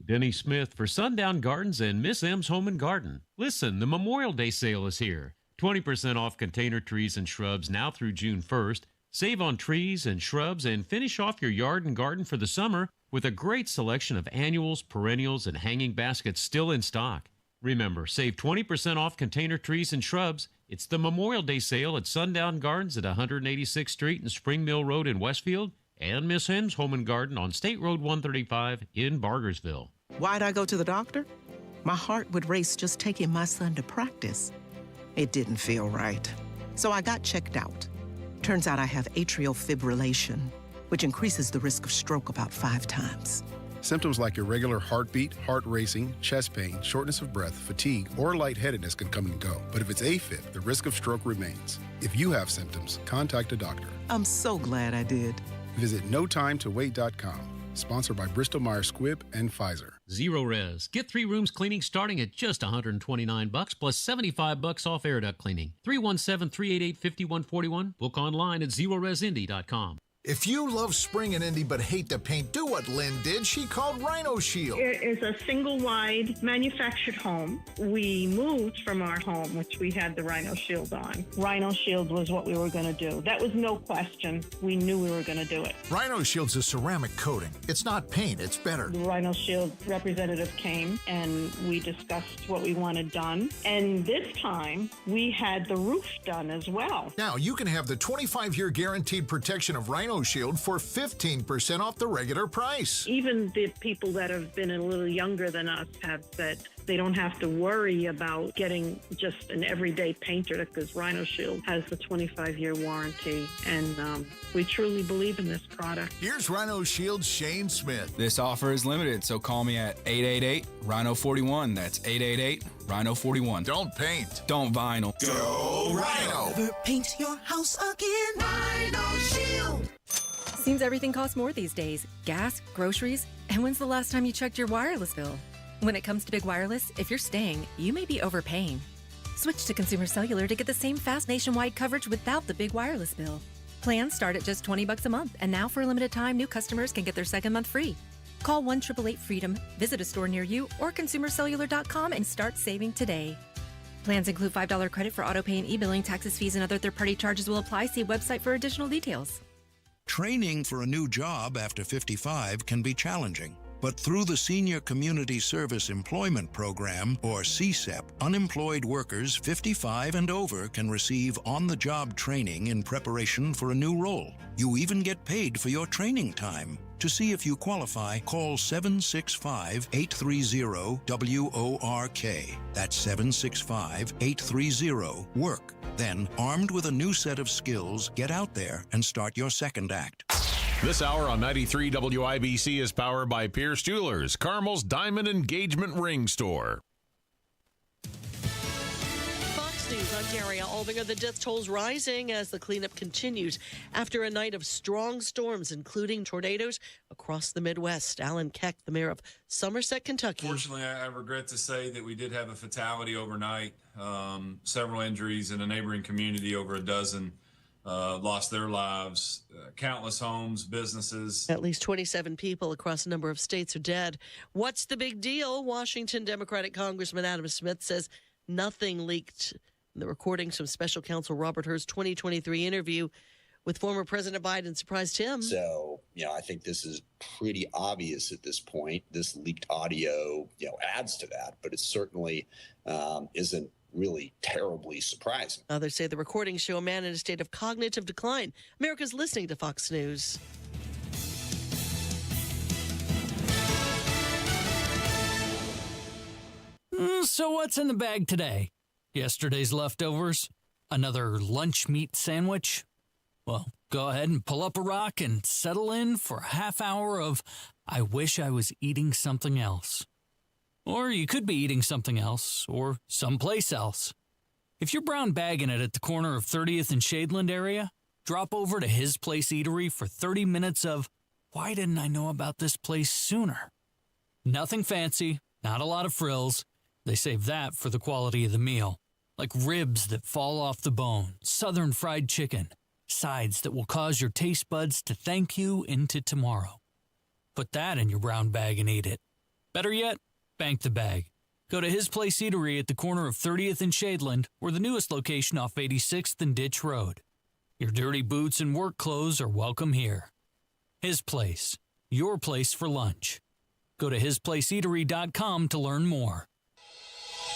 Denny Smith for Sundown Gardens and Miss M's Home and Garden. Listen, the Memorial Day sale is here. 20% off container trees and shrubs now through June 1st. Save on trees and shrubs and finish off your yard and garden for the summer with a great selection of annuals, perennials, and hanging baskets still in stock. Remember, save 20% off container trees and shrubs. It's the Memorial Day sale at Sundown Gardens at 186th Street and Spring Mill Road in Westfield, and Miss M's Home and Garden on State Road 135 in Bargersville. Why'd I go to the doctor? My heart would race just taking my son to practice. It didn't feel right. So I got checked out. Turns out I have atrial fibrillation, which increases the risk of stroke about 5 times. Symptoms like irregular heartbeat, heart racing, chest pain, shortness of breath, fatigue, or lightheadedness can come and go. But if it's AFib, the risk of stroke remains. If you have symptoms, contact a doctor. I'm so glad I did. Visit NoTimeToWait.com. Sponsored by Bristol-Myers Squibb and Pfizer. Zero Res. Get 3 rooms cleaning starting at just $129 plus $75 off air duct cleaning. 317-388-5141. Book online at ZeroResIndy.com. If you love spring and Indy but hate the paint, do what Lynn did. She called Rhino Shield. It is a single-wide manufactured home. We moved from our home, which we had the Rhino Shield on. Rhino Shield was what we were going to do. That was no question. We knew we were going to do it. Rhino Shield's a ceramic coating. It's not paint, it's better. The Rhino Shield representative came and we discussed what we wanted done. And this time, we had the roof done as well. Now, you can have the 25-year guaranteed protection of Rhino Shield for 15% off the regular price. Even the people that have been a little younger than us have said they don't have to worry about getting just an everyday painter because Rhino Shield has the 25-year warranty, and we truly believe in this product. Here's Rhino Shield's Shane Smith. This offer is limited, so call me at 888-RHINO-41. That's 888-RHINO-41. Don't paint. Don't vinyl. Go Rhino! Never paint your house again. Rhino Shield. Seems everything costs more these days. Gas, groceries, and when's the last time you checked your wireless bill? When it comes to Big Wireless, if you're staying, you may be overpaying. Switch to Consumer Cellular to get the same fast nationwide coverage without the big wireless bill. Plans start at just $20 a month, and now for a limited time, new customers can get their second month free. Call 1-888-FREEDOM, visit a store near you, or consumercellular.com and start saving today. Plans include $5 credit for autopay and e-billing. Taxes, fees, and other third-party charges will apply. See website for additional details. Training for a new job after 55 can be challenging. But through the Senior Community Service Employment Program, or CSEP, unemployed workers 55 and over can receive on-the-job training in preparation for a new role. You even get paid for your training time. To see if you qualify, call 765-830-WORK. That's 765-830-WORK. Then, armed with a new set of skills, get out there and start your second act. This hour on 93 WIBC is powered by Pierce Jewelers, Carmel's Diamond Engagement Ring Store. Fox News, I'm Daria Aldinger. The death toll's rising as the cleanup continues after a night of strong storms, including tornadoes across the Midwest. Alan Keck, the mayor of Somerset, Kentucky. Fortunately, I regret to say that we did have a fatality overnight. Several injuries in a neighboring community, over a dozen lost their lives. Countless homes, businesses. At least 27 people across a number of states are dead. What's the big deal? Washington Democratic Congressman Adam Smith says nothing leaked. The recordings from special counsel Robert Hur's 2023 interview with former President Biden surprised him. So, I think this is pretty obvious at this point. This leaked audio, adds to that, but it certainly isn't really terribly surprising. Others say the recordings show a man in a state of cognitive decline. America's listening to Fox News. So what's in the bag today? Yesterday's leftovers? Another lunch meat sandwich? Well, go ahead and pull up a rock and settle in for a half hour of I wish I was eating something else. Or you could be eating something else, or someplace else. If you're brown bagging it at the corner of 30th and Shadeland area, drop over to His Place Eatery for 30 minutes of, why didn't I know about this place sooner? Nothing fancy, not a lot of frills. They save that for the quality of the meal. Like ribs that fall off the bone, southern fried chicken, sides that will cause your taste buds to thank you into tomorrow. Put that in your brown bag and eat it. Better yet, bank the bag. Go to His Place Eatery at the corner of 30th and Shadeland, or the newest location off 86th and Ditch Road. Your dirty boots and work clothes are welcome here. His Place, your place for lunch. Go to hisplaceeatery.com to learn more.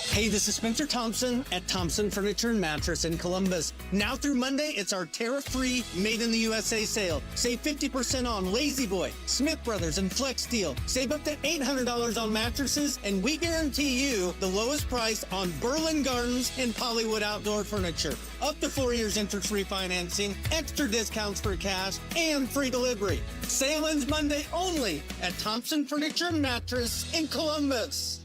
Hey, this is Spencer Thompson at Thompson Furniture and Mattress in Columbus. Now through Monday, it's our tariff-free Made in the USA sale. Save 50% on Lazy Boy, Smith Brothers, and Flex Steel. Save up to $800 on mattresses, and we guarantee you the lowest price on Berlin Gardens and Pollywood Outdoor Furniture. Up to 4 years interest-free financing, extra discounts for cash, and free delivery. Sale ends Monday only at Thompson Furniture and Mattress in Columbus.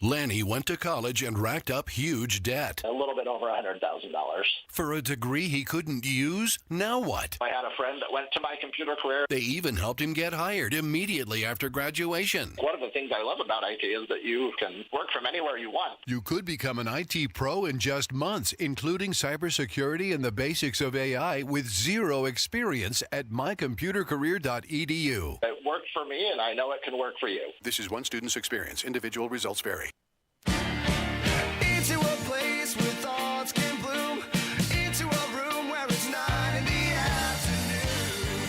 Lanny went to college and racked up huge debt. A little bit over $100,000. For a degree he couldn't use? Now what? I had a friend that went to my computer career. They even helped him get hired immediately after graduation. One of the things I love about IT is that you can work from anywhere you want. You could become an IT pro in just months, including cybersecurity and the basics of AI with zero experience at mycomputercareer.edu. It worked for me, and I know it can work for you. This is one student's experience. Individual results vary. Into a place where thoughts can bloom. Into a room where it's 9 in the afternoon.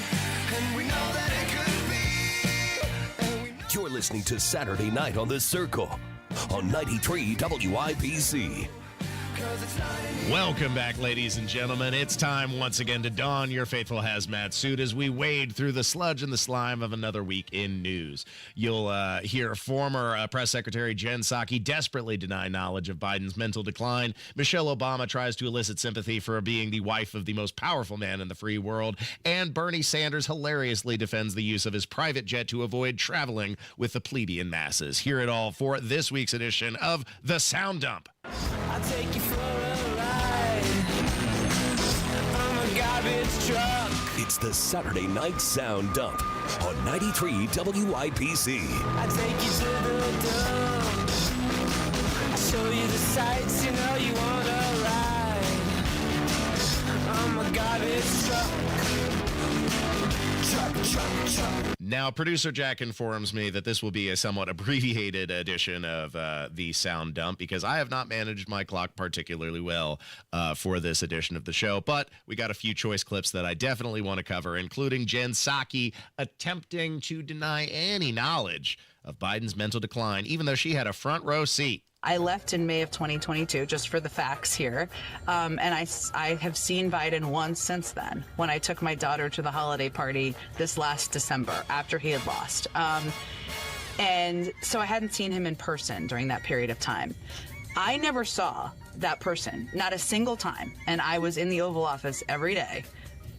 And we know that it could be. You're listening to Saturday Night on the Circle on 93 WIBC. Welcome back, ladies and gentlemen. It's time once again to don your faithful hazmat suit as we wade through the sludge and the slime of another week in news. You'll hear former Press Secretary Jen Psaki desperately deny knowledge of Biden's mental decline. Michelle Obama tries to elicit sympathy for being the wife of the most powerful man in the free world. And Bernie Sanders hilariously defends the use of his private jet to avoid traveling with the plebeian masses. Hear it all for this week's edition of The Sound Dump. I'll take you for a ride. I'm a garbage truck. It's the Saturday Night Sound Dump on 93 WIBC. I take you to the dump. I show you the sights, you know you wanna ride. I'm a garbage truck. Now, producer Jack informs me that this will be a somewhat abbreviated edition of the Sound Dump because I have not managed my clock particularly well for this edition of the show. But we got a few choice clips that I definitely want to cover, including Jen Psaki attempting to deny any knowledge of Biden's mental decline, even though she had a front row seat. I left in May of 2022, just for the facts here. And I have seen Biden once since then, when I took my daughter to the holiday party this last December after he had lost. And so I hadn't seen him in person during that period of time. I never saw that person, not a single time. And I was in the Oval Office every day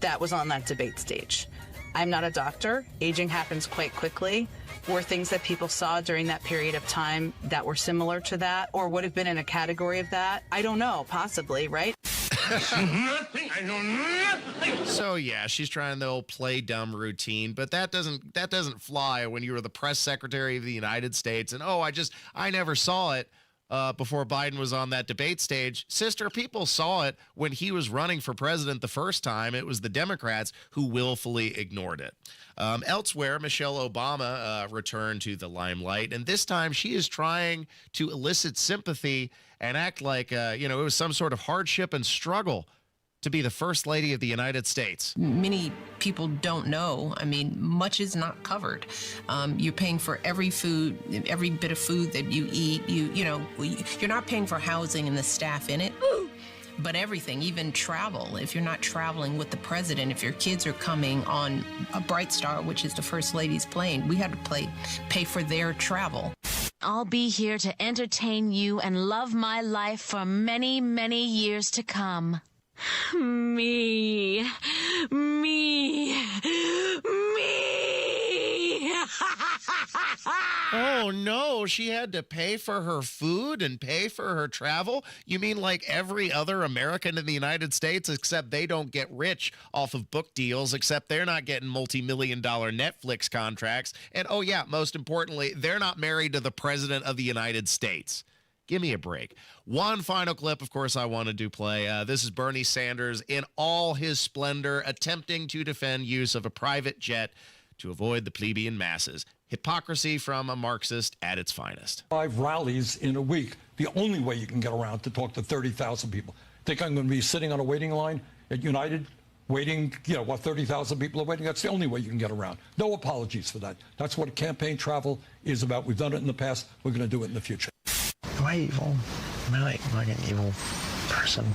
that was on that debate stage. I'm not a doctor. Aging happens quite quickly. Were things that people saw during that period of time that were similar to that or would have been in a category of that? I don't know, possibly, right? I know nothing. So yeah, she's trying the old play dumb routine, but that doesn't fly when you were the press secretary of the United States and I never saw it before Biden was on that debate stage. Sister, people saw it when he was running for president the first time. It was the Democrats who willfully ignored it. Elsewhere, Michelle Obama returned to the limelight, and this time she is trying to elicit sympathy and act like, it was some sort of hardship and struggle to be the First Lady of the United States. Many people don't know. I mean, much is not covered. You're paying for every bit of food that you eat. You're not paying for housing and the staff in it. But everything, even travel, if you're not traveling with the president, if your kids are coming on a Bright Star, which is the First Lady's plane, we had to pay for their travel. I'll be here to entertain you and love my life for many, many years to come. Me. Oh no, she had to pay for her food and pay for her travel? You mean like every other American in the United States, except they don't get rich off of book deals, except they're not getting multi-million-dollar Netflix contracts. And oh yeah, most importantly, they're not married to the President of the United States. Give me a break. One final clip, of course, I wanted to play. This is Bernie Sanders in all his splendor, attempting to defend use of a private jet to avoid the plebeian masses. Hypocrisy from a Marxist at its finest. 5 rallies in a week, the only way you can get around to talk to 30,000 people. Think I'm going to be sitting on a waiting line at United, waiting, 30,000 people are waiting? That's the only way you can get around. No apologies for that. That's what campaign travel is about. We've done it in the past. We're going to do it in the future. Am I evil? Am I like an evil person?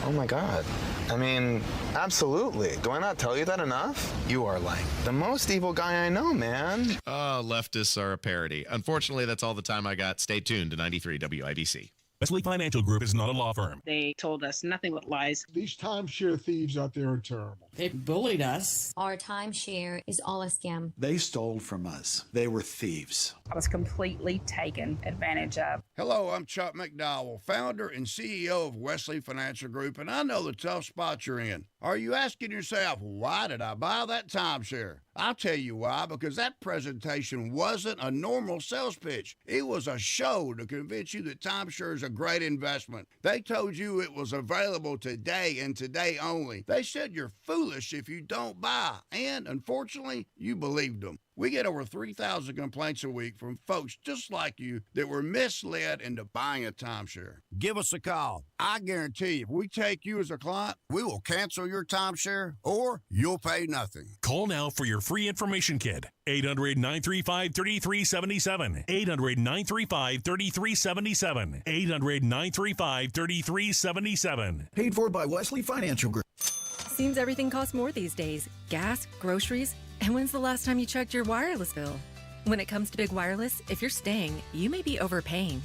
Oh my God. I mean, absolutely. Do I not tell you that enough? You are like the most evil guy I know, man. Leftists are a parody. Unfortunately, that's all the time I got. Stay tuned to 93 WIBC. Wesley Financial Group is not a law firm. They told us nothing but lies. These timeshare thieves out there are terrible. They bullied us. Our timeshare is all a scam. They stole from us. They were thieves. I was completely taken advantage of. Hello, I'm Chuck McDowell, founder and CEO of Wesley Financial Group, and I know the tough spot you're in. Are you asking yourself, why did I buy that timeshare? I'll tell you why, because that presentation wasn't a normal sales pitch. It was a show to convince you that timeshare is a great investment. They told you it was available today and today only. They said you're foolish if you don't buy, and unfortunately, you believed them. We get over 3,000 complaints a week from folks just like you that were misled into buying a timeshare. Give us a call. I guarantee if we take you as a client, we will cancel your timeshare or you'll pay nothing. Call now for your free information kit. 800-935-3377. 800-935-3377. 800-935-3377. Paid for by Wesley Financial Group. Seems everything costs more these days. Gas, groceries, and when's the last time you checked your wireless bill? When it comes to Big Wireless, if you're staying, you may be overpaying.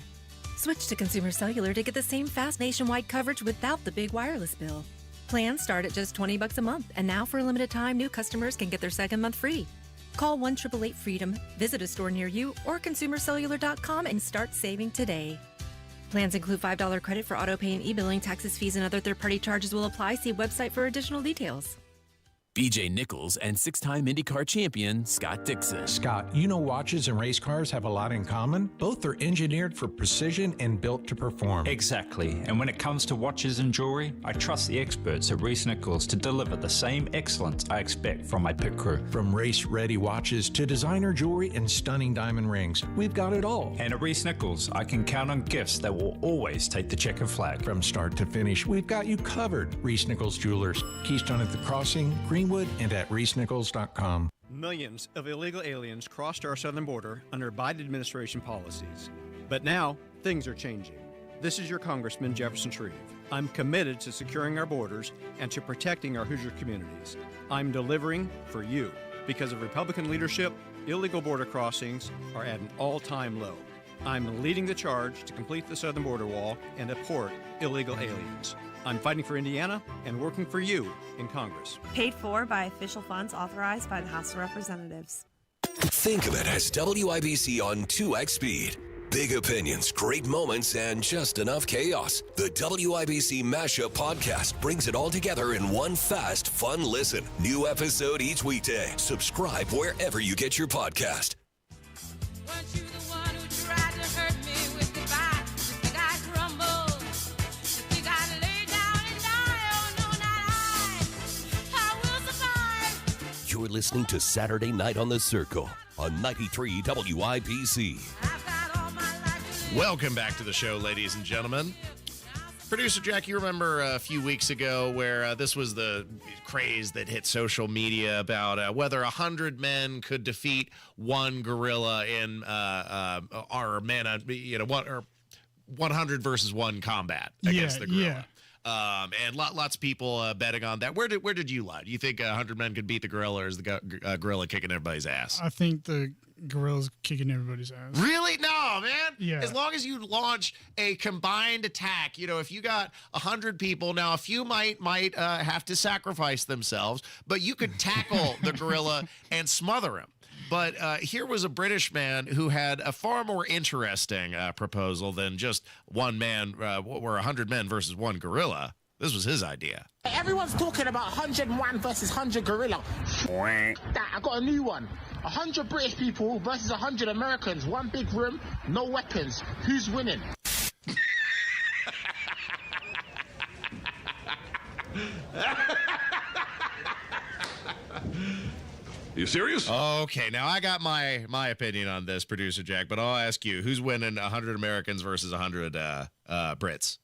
Switch to Consumer Cellular to get the same fast nationwide coverage without the big wireless bill. Plans start at just $20 a month, and now for a limited time, new customers can get their second month free. Call 1-888-FREEDOM, visit a store near you, or consumercellular.com and start saving today. Plans include $5 credit for auto pay and e-billing. Taxes, fees, and other third-party charges will apply. See website for additional details. BJ Nichols and six-time IndyCar champion Scott Dixon. Scott, you know watches and race cars have a lot in common. Both are engineered for precision and built to perform. Exactly. And when it comes to watches and jewelry, I trust the experts at Reese Nichols to deliver the same excellence I expect from my pit crew. From race-ready watches to designer jewelry and stunning diamond rings, we've got it all. And at Reese Nichols, I can count on gifts that will always take the checkered flag. From start to finish, we've got you covered. Reese Nichols Jewelers, Keystone at the Crossing, Greenwood, and at reesenichols.com. Millions of illegal aliens crossed our southern border under Biden administration policies. But now, things are changing. This is your Congressman, Jefferson Shreve. I'm committed to securing our borders and to protecting our Hoosier communities. I'm delivering for you. Because of Republican leadership, illegal border crossings are at an all-time low. I'm leading the charge to complete the southern border wall and abhor illegal aliens. I'm fighting for Indiana and working for you in Congress. Paid for by official funds authorized by the House of Representatives. Think of it as WIBC on 2x speed. Big opinions, great moments, and just enough chaos. The WIBC Mashup Podcast brings it all together in one fast, fun listen. New episode each weekday. Subscribe wherever you get your podcast. You're listening to Saturday Night on the Circle on 93 WIBC. Welcome back to the show, ladies and gentlemen. Producer Jack, you remember a few weeks ago where this was the craze that hit social media about whether 100 men could defeat one gorilla in or 100 versus 1 combat against the gorilla. Yeah. And lots of people betting on that. Where did you lie? Do you think 100 men could beat the gorilla, or is the gorilla kicking everybody's ass? I think the gorilla's kicking everybody's ass. Really? No, man. Yeah. As long as you launch a combined attack, if you got 100 people, now a few might have to sacrifice themselves, but you could tackle the gorilla and smother him. But here was a British man who had a far more interesting proposal than just one man, where 100 men versus one gorilla. This was his idea. Everyone's talking about 101 versus 100 gorilla. I got a new one. 100 British people versus 100 Americans. One big room, no weapons. Who's winning? You serious? Okay, now I got my opinion on this, Producer Jack, but I'll ask you, who's winning 100 Americans versus 100 Brits?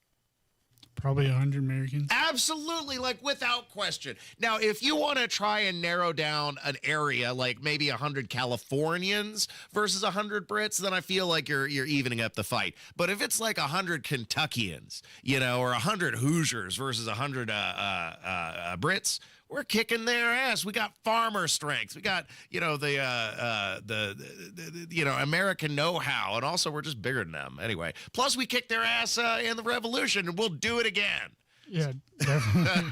Probably 100 Americans. Absolutely, without question. Now, if you want to try and narrow down an area, like maybe 100 Californians versus 100 Brits, then I feel like you're evening up the fight. But if it's like 100 Kentuckians, or 100 Hoosiers versus 100 Brits, we're kicking their ass. We got farmer strength. We got, the American know-how. And also, we're just bigger than them. Anyway, plus we kicked their ass in the revolution, and we'll do it again. Yeah, definitely.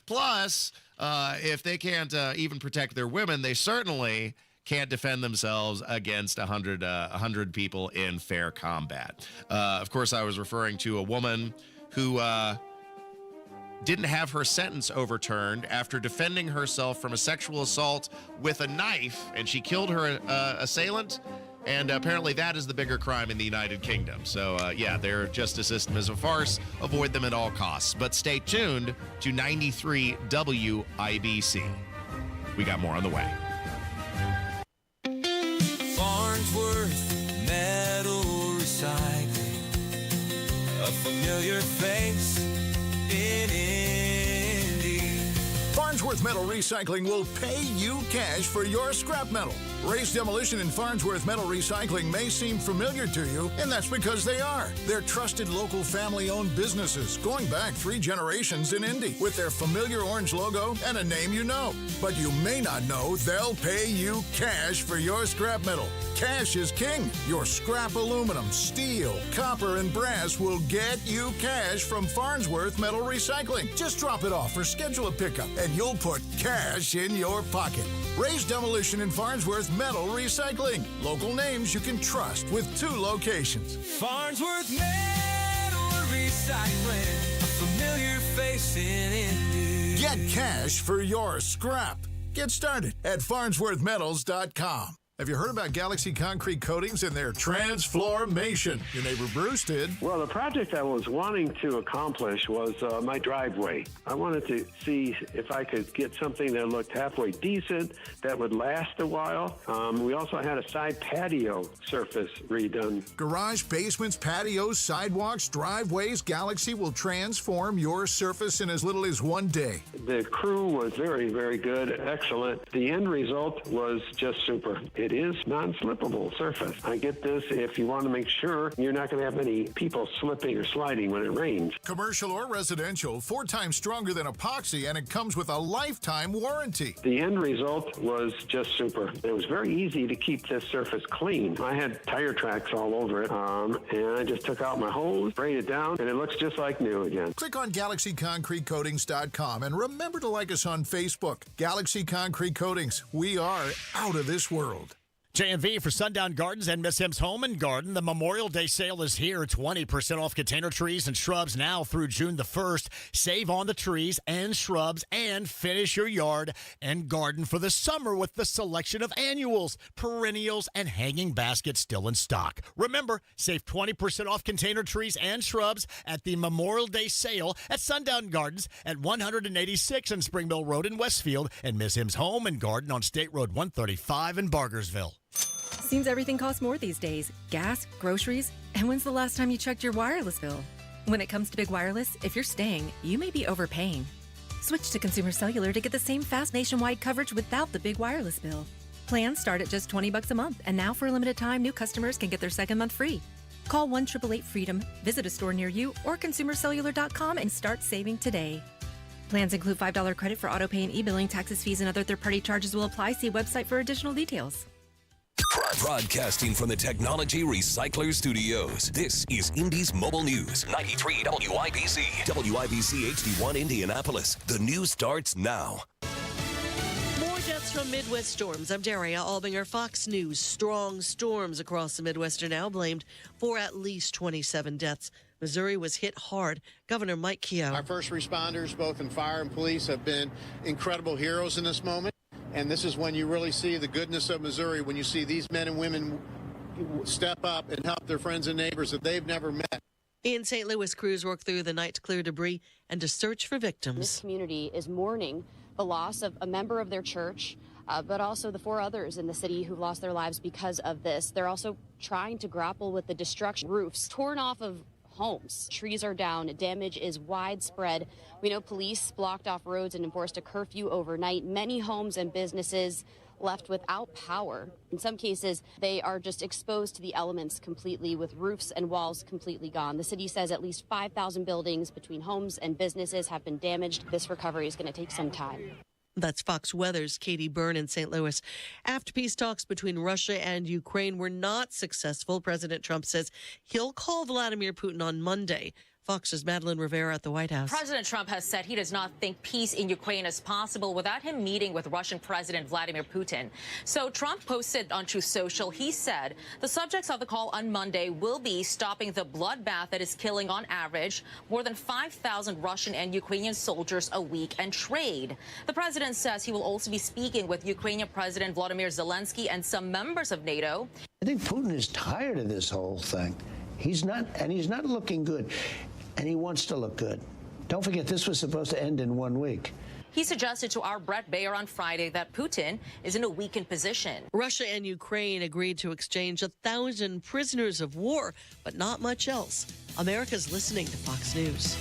Plus, if they can't even protect their women, they certainly can't defend themselves against 100 people in fair combat. Of course, I was referring to a woman who didn't have her sentence overturned after defending herself from a sexual assault with a knife, and she killed her assailant. And apparently that is the bigger crime in the United Kingdom. So, their justice system is a farce. Avoid them at all costs. But stay tuned to 93 WIBC. We got more on the way. Farnsworth Metal Recycling, a familiar face in Indy. Farnsworth Metal Recycling will pay you cash for your scrap metal. Ray's Demolition and Farnsworth Metal Recycling may seem familiar to you, and that's because they are. They're trusted local family-owned businesses going back 3 generations in Indy with their familiar orange logo and a name you know. But you may not know they'll pay you cash for your scrap metal. Cash is king. Your scrap aluminum, steel, copper, and brass will get you cash from Farnsworth Metal Recycling. Just drop it off or schedule a pickup, and you'll put cash in your pocket. Ray's Demolition and Farnsworth Metal Recycling. Local names you can trust with 2 locations. Farnsworth Metal Recycling, a familiar face in Indy. Get cash for your scrap. Get started at farnsworthmetals.com. Have you heard about Galaxy Concrete Coatings and their transformation? Your neighbor Bruce did. Well, the project I was wanting to accomplish was my driveway. I wanted to see if I could get something that looked halfway decent, that would last a while. We also had a side patio surface redone. Garage, basements, patios, sidewalks, driveways, Galaxy will transform your surface in as little as 1 day. The crew was very, very good, excellent. The end result was just super. It is non-slippable surface. I get this if you want to make sure you're not going to have any people slipping or sliding when it rains. Commercial or residential, 4 times stronger than epoxy, and it comes with a lifetime warranty. The end result was just super. It was very easy to keep this surface clean. I had tire tracks all over it, and I just took out my hose, sprayed it down, and it looks just like new again. Click on GalaxyConcreteCoatings.com and remember to like us on Facebook. Galaxy Concrete Coatings. We are out of this world. J&V for Sundown Gardens and Miss M's Home and Garden. The Memorial Day sale is here. 20% off container trees and shrubs now through June the 1st. Save on the trees and shrubs and finish your yard and garden for the summer with the selection of annuals, perennials, and hanging baskets still in stock. Remember, save 20% off container trees and shrubs at the Memorial Day sale at Sundown Gardens at 186 in Spring Mill Road in Westfield and Miss M's Home and Garden on State Road 135 in Bargersville. Seems everything costs more these days. Gas, groceries, and when's the last time you checked your wireless bill? When it comes to Big Wireless, if you're staying, you may be overpaying. Switch to Consumer Cellular to get the same fast nationwide coverage without the big wireless bill. Plans start at just $20 a month, and now for a limited time, new customers can get their second month free. Call 1-888-FREEDOM, visit a store near you, or consumercellular.com and start saving today. Plans include $5 credit for auto pay and e-billing. Taxes, fees, and other third-party charges will apply. See website for additional details. Broadcasting from the Technology Recycler Studios, this is Indy's Mobile News. 93 WIBC. WIBC HD1 Indianapolis. The news starts now. More deaths from Midwest storms. I'm Daria Albinger, Fox News. Strong storms across the Midwest are now blamed for at least 27 deaths. Missouri was hit hard. Governor Mike Keough. Our first responders, both in fire and police, have been incredible heroes in this moment. And this is when you really see the goodness of Missouri, when you see these men and women step up and help their friends and neighbors that they've never met. In St. Louis, crews worked through the night to clear debris and to search for victims. This community is mourning the loss of a member of their church, but also the 4 others in the city who lost their lives because of this. They're also trying to grapple with the destruction. Roofs torn off of homes. Trees are down. Damage is widespread. We know police blocked off roads and enforced a curfew overnight. Many homes and businesses left without power. In some cases, they are just exposed to the elements completely, with roofs and walls completely gone. The city says at least 5,000 buildings between homes and businesses have been damaged. This recovery is going to take some time. That's Fox Weather's Katie Byrne in St. Louis. After peace talks between Russia and Ukraine were not successful, President Trump says he'll call Vladimir Putin on Monday. Fox's Madeline Rivera at the White House. President Trump has said he does not think peace in Ukraine is possible without him meeting with Russian President Vladimir Putin. So Trump posted on Truth Social, he said the subjects of the call on Monday will be stopping the bloodbath that is killing on average more than 5,000 Russian and Ukrainian soldiers a week and trade. The president says he will also be speaking with Ukrainian President Volodymyr Zelensky and some members of NATO. I think Putin is tired of this whole thing. He's not looking good. And he wants to look good. Don't forget, this was supposed to end in 1 week. He suggested to our Brett Baer on Friday that Putin is in a weakened position. Russia and Ukraine agreed to exchange 1,000 prisoners of war, but not much else. America's listening to Fox News.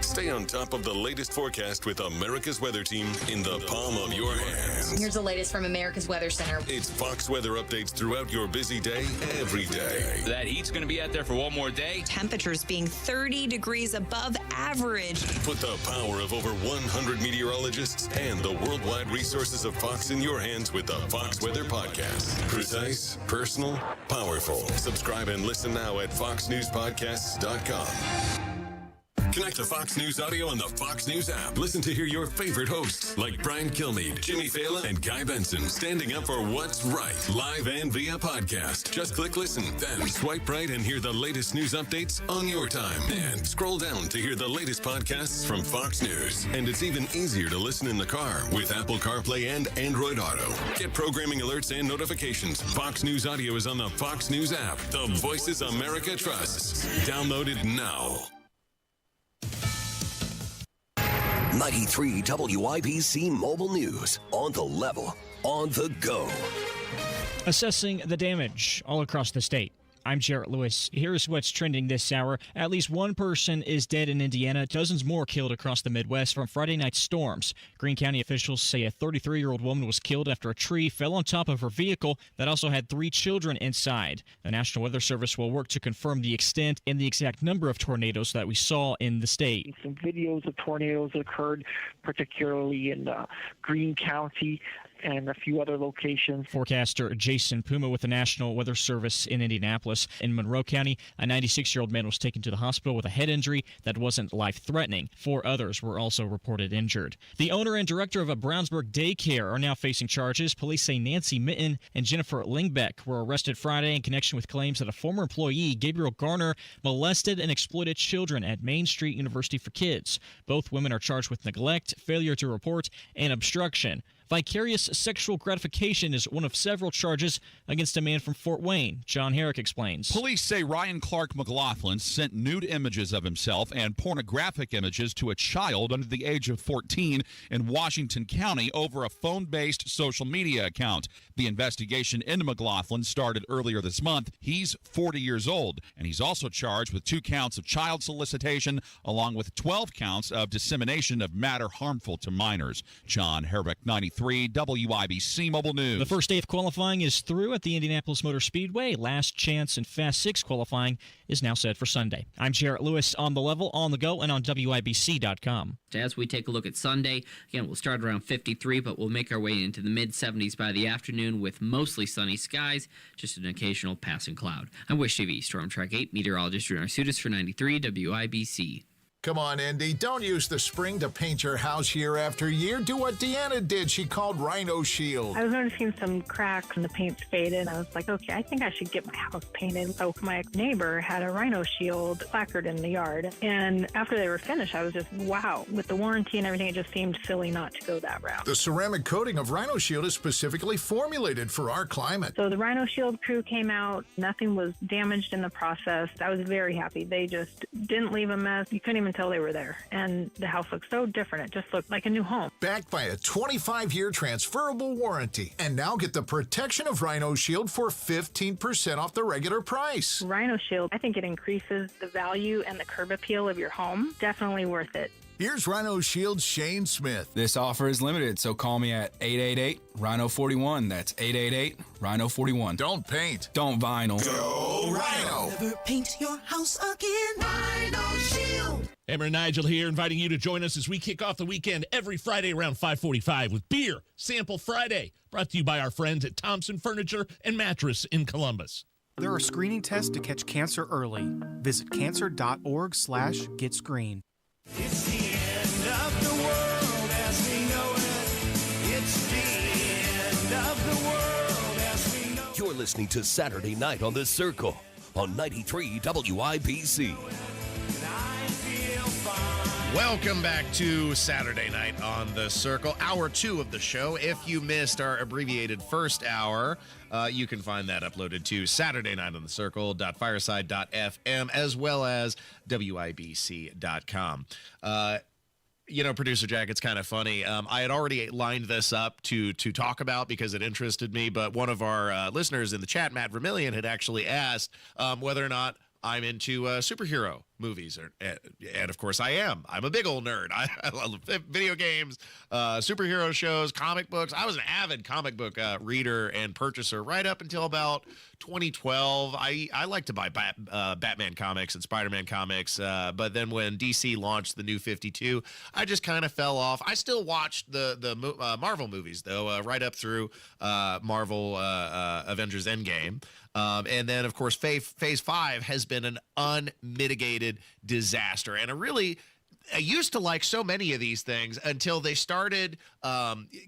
Stay on top of the latest forecast with America's Weather Team in the palm of your hands. Here's the latest from America's Weather Center. It's Fox weather updates throughout your busy day, every day. That heat's going to be out there for one more day. Temperatures being 30 degrees above average. Put the power of over 100 meteorologists and the worldwide resources of Fox in your hands with the Fox Weather Podcast. Precise, personal, powerful. Subscribe and listen now at foxnewspodcasts.com. Connect to Fox News Audio on the Fox News app. Listen to hear your favorite hosts like Brian Kilmeade, Jimmy Fallon, and Guy Benson standing up for what's right, live and via podcast. Just click listen, then swipe right and hear the latest news updates on your time. And scroll down to hear the latest podcasts from Fox News. And it's even easier to listen in the car with Apple CarPlay and Android Auto. Get programming alerts and notifications. Fox News Audio is on the Fox News app. The voices America trusts. Download it now. 93 WIBC Mobile News. On the level, on the go. Assessing the damage all across the state. I'm Jarrett Lewis. Here's what's trending this hour. At least one person is dead in Indiana. Dozens more killed across the Midwest from Friday night's storms. Greene County officials say a 33-year-old woman was killed after a tree fell on top of her vehicle that also had 3 children inside. The National Weather Service will work to confirm the extent and the exact number of tornadoes that we saw in the state. Some videos of tornadoes occurred, particularly in Greene County and a few other locations. Forecaster Jason Puma with the National Weather Service in Indianapolis. In Monroe County, a 96-year-old man was taken to the hospital with a head injury that wasn't life-threatening. 4 others were also reported injured. The owner and director of a Brownsburg daycare are now facing charges. Police say Nancy Mitten and Jennifer Lingbeck were arrested Friday in connection with claims that a former employee, Gabriel Garner, molested and exploited children at Main Street University for Kids. Both women are charged with neglect, failure to report, and obstruction. Vicarious sexual gratification is one of several charges against a man from Fort Wayne. John Herrick explains. Police say Ryan Clark McLaughlin sent nude images of himself and pornographic images to a child under the age of 14 in Washington County over a phone-based social media account. The investigation into McLaughlin started earlier this month. He's 40 years old, and he's also charged with 2 counts of child solicitation, along with 12 counts of dissemination of matter harmful to minors. John Herrick, 93 WIBC Mobile News. The first day of qualifying is through at the Indianapolis Motor Speedway. Last chance and Fast 6 qualifying is now set for Sunday. I'm Jarrett Lewis on the level, on the go, and on WIBC.com. As we take a look at Sunday, again, we'll start around 53, but we'll make our way into the mid-70s by the afternoon with mostly sunny skies, just an occasional passing cloud. I'm Wish TV Storm Track 8 meteorologist Drew Narsutis for 93 WIBC. Come on, Indy. Don't use the spring to paint your house year after year. Do what Deanna did. She called Rhino Shield. I was noticing some cracks and the paint's faded. I was like, okay, I think I should get my house painted. So my neighbor had a Rhino Shield placard in the yard. And after they were finished, I was just, wow. With the warranty and everything, it just seemed silly not to go that route. The ceramic coating of Rhino Shield is specifically formulated for our climate. So the Rhino Shield crew came out. Nothing was damaged in the process. I was very happy. They just didn't leave a mess. You couldn't even tell they were there. And the house looked so different. It just looked like a new home. Backed by a 25-year transferable warranty. And now get the protection of Rhino Shield for 15% off the regular price. Rhino Shield, I think it increases the value and the curb appeal of your home. Definitely worth it. Here's Rhino Shield's Shane Smith. This offer is limited, so call me at 888-RHINO-41. That's 888-RHINO-41. Don't paint. Don't vinyl. Go Rhino. Never paint your house again. Rhino Shield. Hammer and Nigel here, inviting you to join us as we kick off the weekend every Friday around 5:45 with Beer Sample Friday, brought to you by our friends at Thompson Furniture and Mattress in Columbus. There are screening tests to catch cancer early. Visit cancer.org/getscreened. It's the end of the world as we know it. It's the end of the world as we know it. You're listening to Saturday Night on The Circle on 93 WIBC. Welcome back to Saturday Night on The Circle, hour 2 of the show. If you missed our abbreviated first hour, you can find that uploaded to SaturdayNightOnTheCircle.fireside.fm as well as WIBC.com. Producer Jack, it's kind of funny. I had already lined this up to talk about because it interested me, but one of our listeners in the chat, Matt Vermillion, had actually asked whether or not I'm into superhero movies, and of course I am. I'm a big old nerd. I love video games, superhero shows, comic books. I was an avid comic book reader and purchaser right up until about 2012. I like to buy Batman comics and Spider-Man comics, but then when DC launched the New 52, I just kind of fell off. I still watched the Marvel movies though, right up through Marvel Avengers Endgame. And then, of course, Phase 5 has been an unmitigated disaster. And I used to like so many of these things until they started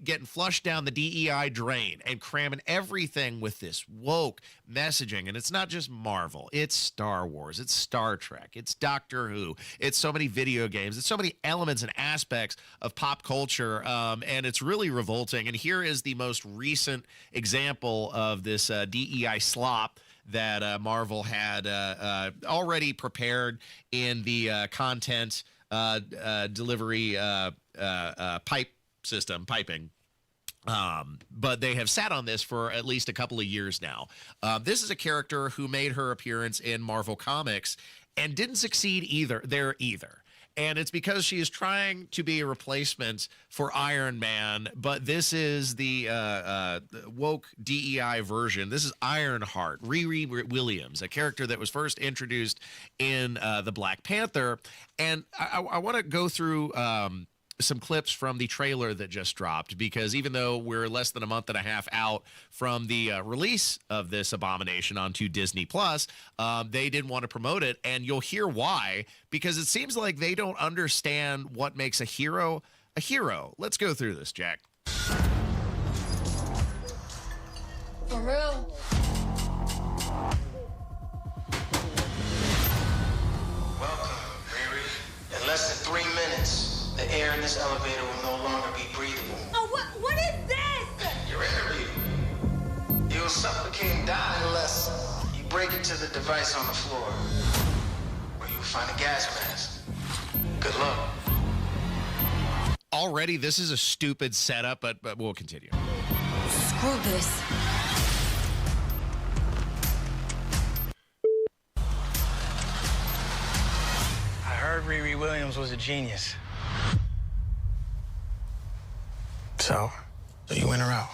getting flushed down the DEI drain and cramming everything with this woke messaging. And it's not just Marvel. It's Star Wars. It's Star Trek. It's Doctor Who. It's so many video games. It's so many elements and aspects of pop culture. And it's really revolting. And here is the most recent example of this DEI slop that Marvel had already prepared in the content delivery piping. But they have sat on this for at least a couple of years now. This is a character who made her appearance in Marvel Comics and didn't succeed either. And it's because she is trying to be a replacement for Iron Man, but this is the woke DEI version. This is Ironheart, Riri Williams, a character that was first introduced in the Black Panther. And I want to go through some clips from the trailer that just dropped, because even though we're less than a month and a half out from the release of this abomination onto Disney Plus, they didn't want to promote it, and you'll hear why, because it seems like they don't understand what makes a hero a hero. Let's go through this, Jack. For real? Welcome, Riri. In less than 3 minutes, the air in this elevator will no longer be breathable. Oh, what is this? Your interview. You'll suffocate and die unless you break into the device on the floor, where you will find a gas mask. Good luck. Already, this is a stupid setup, but we'll continue. Screw this. I heard Riri Williams was a genius. So you win her out.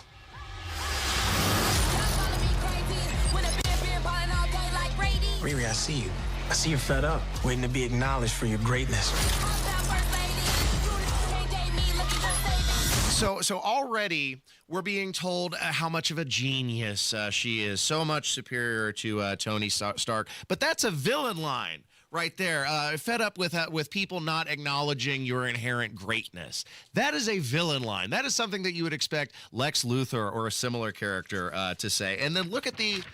Riri, I see you. I see you're fed up, waiting to be acknowledged for your greatness. So already we're being told how much of a genius she is, so much superior to Tony Stark. But that's a villain line right there. Fed up with people not acknowledging your inherent greatness. That is a villain line. That is something that you would expect Lex Luthor or a similar character to say. And then look at the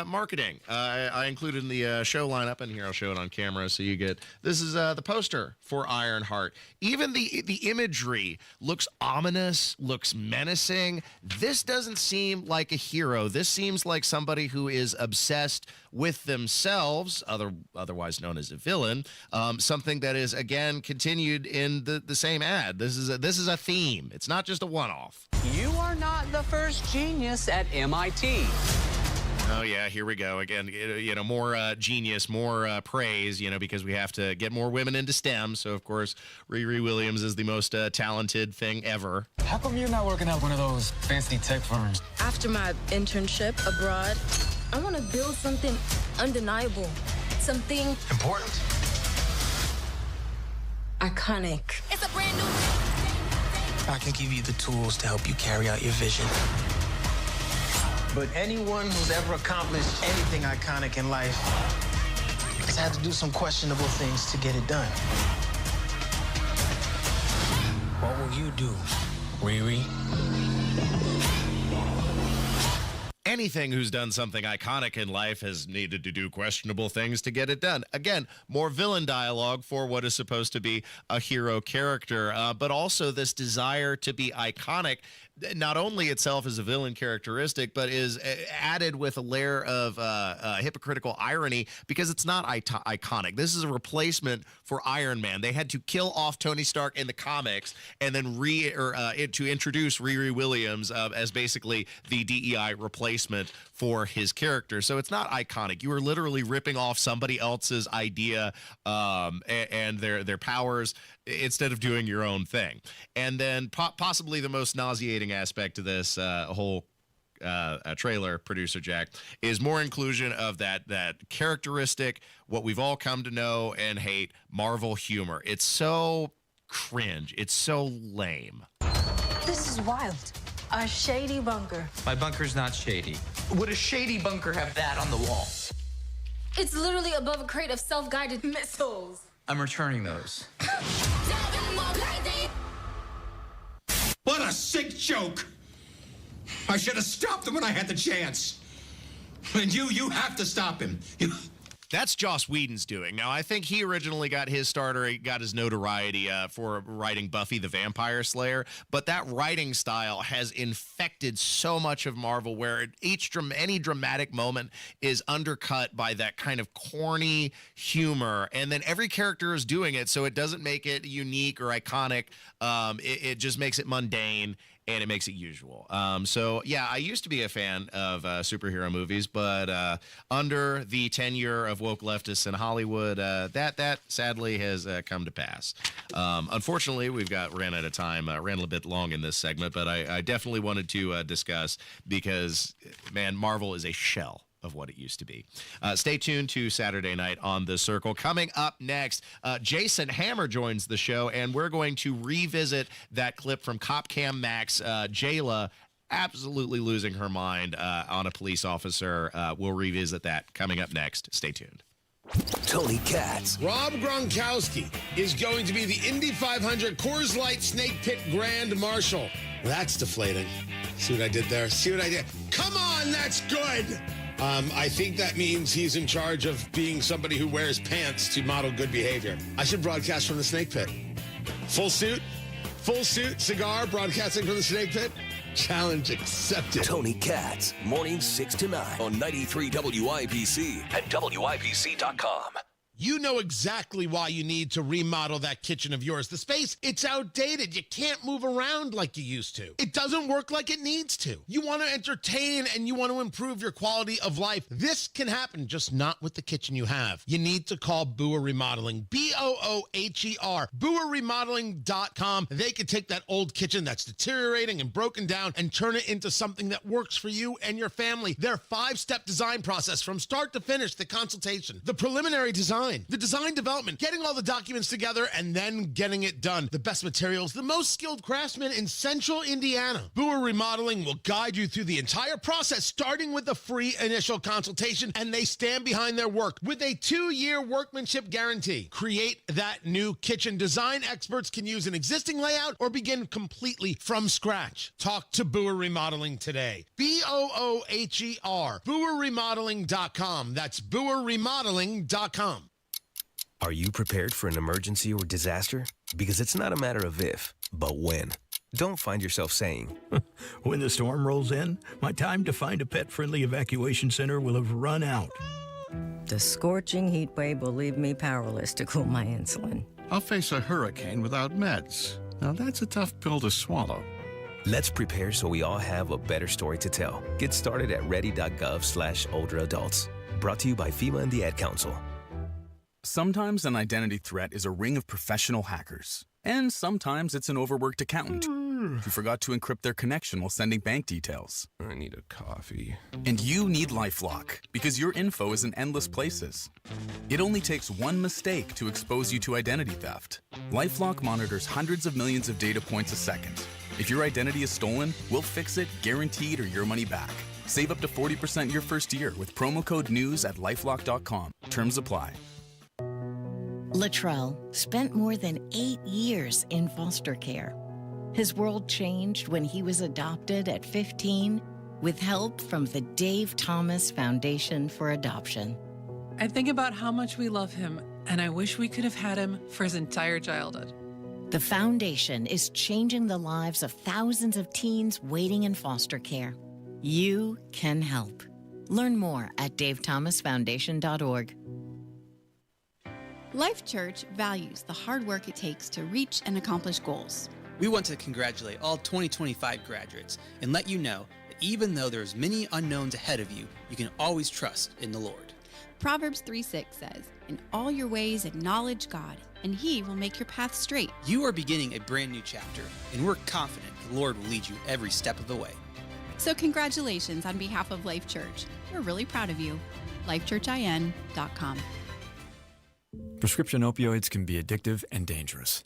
marketing. I included in the show lineup, and here I'll show it on camera so you get. This is the poster for Ironheart. Even the imagery looks ominous, looks menacing. This doesn't seem like a hero. This seems like somebody who is obsessed with themselves, otherwise known as a villain. Something that is again continued in the same ad. This is a theme. It's not just a one-off. You are not the first genius at MIT. Oh, yeah, here we go. Again, more genius, more praise, because we have to get more women into STEM. So, of course, Riri Williams is the most talented thing ever. How come you're not working at one of those fancy tech firms? After my internship abroad, I want to build something undeniable. Something important. Iconic. It's a brand new. I can give you the tools to help you carry out your vision. But anyone who's ever accomplished anything iconic in life has had to do some questionable things to get it done. What will you do, Riri? Anything who's done something iconic in life has needed to do questionable things to get it done. Again, more villain dialogue for what is supposed to be a hero character, but also this desire to be iconic. Not only itself is a villain characteristic, but is added with a layer of hypocritical irony because it's not iconic. This is a replacement for Iron Man. They had to kill off Tony Stark in the comics and then to introduce Riri Williams as basically the DEI replacement for his character. So it's not iconic. You are literally ripping off somebody else's idea and their powers instead of doing your own thing. And then possibly the most nauseating aspect of this whole trailer, producer Jack, is more inclusion of that characteristic, what we've all come to know and hate, Marvel humor. It's so cringe. It's so lame. This is wild. A shady bunker. My bunker's not shady. Would a shady bunker have that on the wall? It's literally above a crate of self-guided missiles. I'm returning those. What a sick joke! I should have stopped him when I had the chance. And you have to stop him. That's Joss Whedon's doing. Now, I think he originally got his notoriety for writing Buffy the Vampire Slayer, but that writing style has infected so much of Marvel where any dramatic moment is undercut by that kind of corny humor, and then every character is doing it, so it doesn't make it unique or iconic. It just makes it mundane, and it makes it usual. So, yeah, I used to be a fan of superhero movies, but under the tenure of woke leftists in Hollywood, that sadly has come to pass. Unfortunately, ran out of time, ran a little bit long in this segment, but I definitely wanted to discuss because, man, Marvel is a shell of what it used to be. Stay tuned to Saturday night on The Circle. Coming up next, Jason Hammer joins the show, and we're going to revisit that clip from Cop Cam Max. Jayla absolutely losing her mind on a police officer. We'll revisit that coming up next. Stay tuned. Tony Katz. Rob Gronkowski is going to be the Indy 500 Coors Light Snake Pit Grand Marshal. That's deflating. See what I did there? See what I did? Come on, that's good. I think that means he's in charge of being somebody who wears pants to model good behavior. I should broadcast from the Snake Pit. Full suit, cigar, broadcasting from the Snake Pit. Challenge accepted. Tony Katz, mornings 6 to 9 on 93 WIBC and WIBC.com. You know exactly why you need to remodel that kitchen of yours. The space, it's outdated. You can't move around like you used to. It doesn't work like it needs to. You want to entertain and you want to improve your quality of life. This can happen, just not with the kitchen you have. You need to call Booher Remodeling. BOOHER. BooherRemodeling.com. They can take that old kitchen that's deteriorating and broken down and turn it into something that works for you and your family. Their 5-step design process from start to finish, the consultation, the preliminary design, the design development, getting all the documents together, and then getting it done. The best materials, the most skilled craftsmen in Central Indiana. Booher Remodeling will guide you through the entire process, starting with the free initial consultation, and they stand behind their work with a 2-year workmanship guarantee. Create that new kitchen. Design experts can use an existing layout or begin completely from scratch. Talk to Booher Remodeling today. BOOHER. BooherRemodeling.com. That's BooherRemodeling.com. Are you prepared for an emergency or disaster? Because it's not a matter of if, but when. Don't find yourself saying, when the storm rolls in, my time to find a pet-friendly evacuation center will have run out. The scorching heat wave will leave me powerless to cool my insulin. I'll face a hurricane without meds. Now that's a tough pill to swallow. Let's prepare so we all have a better story to tell. Get started at ready.gov/older adults. Brought to you by FEMA and the Ad Council. Sometimes an identity threat is a ring of professional hackers. And sometimes it's an overworked accountant who forgot to encrypt their connection while sending bank details. I need a coffee. And you need LifeLock, because your info is in endless places. It only takes one mistake to expose you to identity theft. LifeLock monitors hundreds of millions of data points a second. If your identity is stolen, we'll fix it, guaranteed, or your money back. Save up to 40% your first year with promo code NEWS at LifeLock.com. Terms apply. Latrell spent more than 8 years in foster care. His world changed when he was adopted at 15 with help from the Dave Thomas Foundation for Adoption. I think about how much we love him, and I wish we could have had him for his entire childhood. The foundation is changing the lives of thousands of teens waiting in foster care. You can help. Learn more at davethomasfoundation.org. Life Church values the hard work it takes to reach and accomplish goals. We want to congratulate all 2025 graduates and let you know that even though there's many unknowns ahead of you, you can always trust in the Lord. Proverbs 3:6 says, "In all your ways acknowledge God, and He will make your path straight." You are beginning a brand new chapter, and we're confident the Lord will lead you every step of the way. So congratulations on behalf of Life Church. We're really proud of you. LifeChurchIN.com. Prescription opioids can be addictive and dangerous.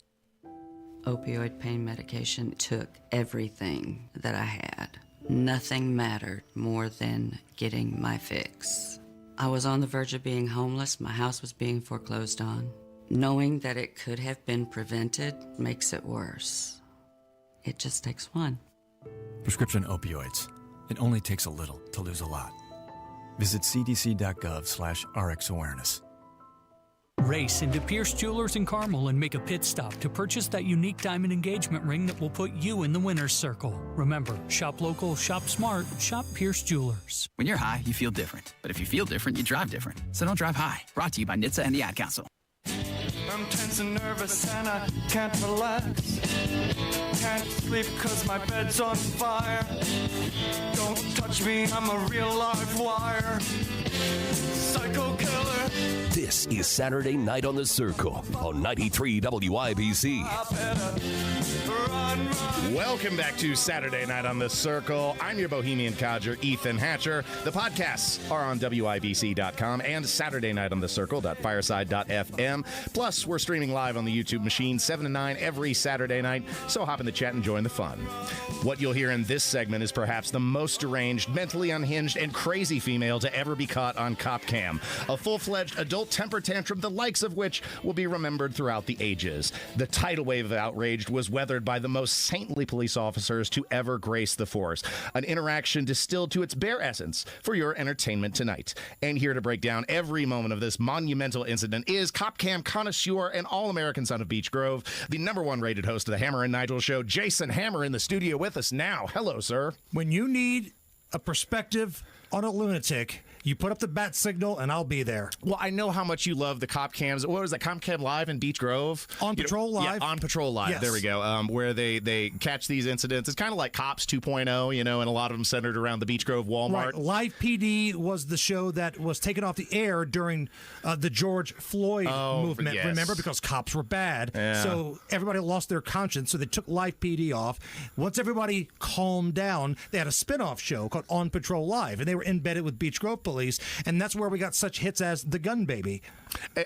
Opioid pain medication took everything that I had. Nothing mattered more than getting my fix. I was on the verge of being homeless. My house was being foreclosed on. Knowing that it could have been prevented makes it worse. It just takes one. Prescription opioids. It only takes a little to lose a lot. Visit cdc.gov/RxAwareness. Race into Pierce Jewelers in Carmel and make a pit stop to purchase that unique diamond engagement ring that will put you in the winner's circle. Remember, shop local, shop smart, shop Pierce Jewelers. When you're high, you feel different. But if you feel different, you drive different. So don't drive high. Brought to you by NHTSA and the Ad Council. I'm tense and nervous and I can't relax. Can't sleep cause my bed's on fire. Don't touch me, I'm a real live wire. Psycho killer. This is Saturday Night on the Circle on 93 WIBC. Welcome back to Saturday Night on the Circle. I'm your bohemian codger, Ethan Hatcher. The podcasts are on WIBC.com and SaturdayNightOnTheCircle.fireside.fm. Plus, we're streaming live on the YouTube machine 7 to 9 every Saturday night, so hop in the chat and join the fun. What you'll hear in this segment is perhaps the most deranged, mentally unhinged, and crazy female to ever be caught on Cop Cam. A full-fledged adult temper tantrum, the likes of which will be remembered throughout the ages. The tidal wave of outrage was weathered by the most saintly police officers to ever grace the force. An interaction distilled to its bare essence for your entertainment tonight. And here to break down every moment of this monumental incident is Cop Cam connoisseur and all-American son of Beech Grove, the #1 rated host of the Hammer and Nigel Show, Jason Hammer, in the studio with us now. Hello, sir. When you need a perspective on a lunatic, you put up the bat signal, and I'll be there. Well, I know how much you love the Cop Cams. What was that, Cop Cam Live in Beech Grove? On Patrol Live. Yeah, On Patrol Live. Yes. There we go. Where they catch these incidents. It's kind of like Cops 2.0, and a lot of them centered around the Beech Grove Walmart. Right. Live PD was the show that was taken off the air during the George Floyd movement. Yes. Remember? Because cops were bad. Yeah. So everybody lost their conscience, so they took Live PD off. Once everybody calmed down, they had a spin-off show called On Patrol Live, and they were embedded with Beech Grove Police, and that's where we got such hits as The Gun Baby.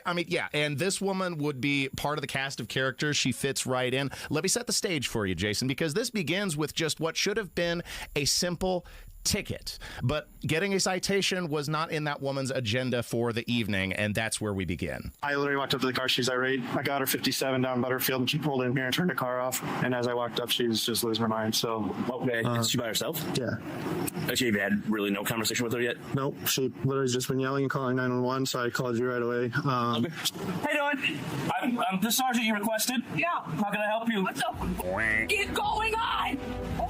I mean, yeah, and this woman would be part of the cast of characters. She fits right in. Let me set the stage for you, Jason, because this begins with just what should have been a simple ticket. But getting a citation was not in that woman's agenda for the evening, and that's where we begin. I literally walked up to the car. She's irate. I got her 57 down Butterfield, and she pulled in here and turned the car off. And as I walked up, she was just losing her mind. So okay, is she by herself? Yeah. Actually, you had really no conversation with her yet? Nope. She literally's just been yelling and calling 911, so I called you right away. Okay. How you doing? I'm the sergeant you requested. Yeah. How can I help you? What the f- is going on?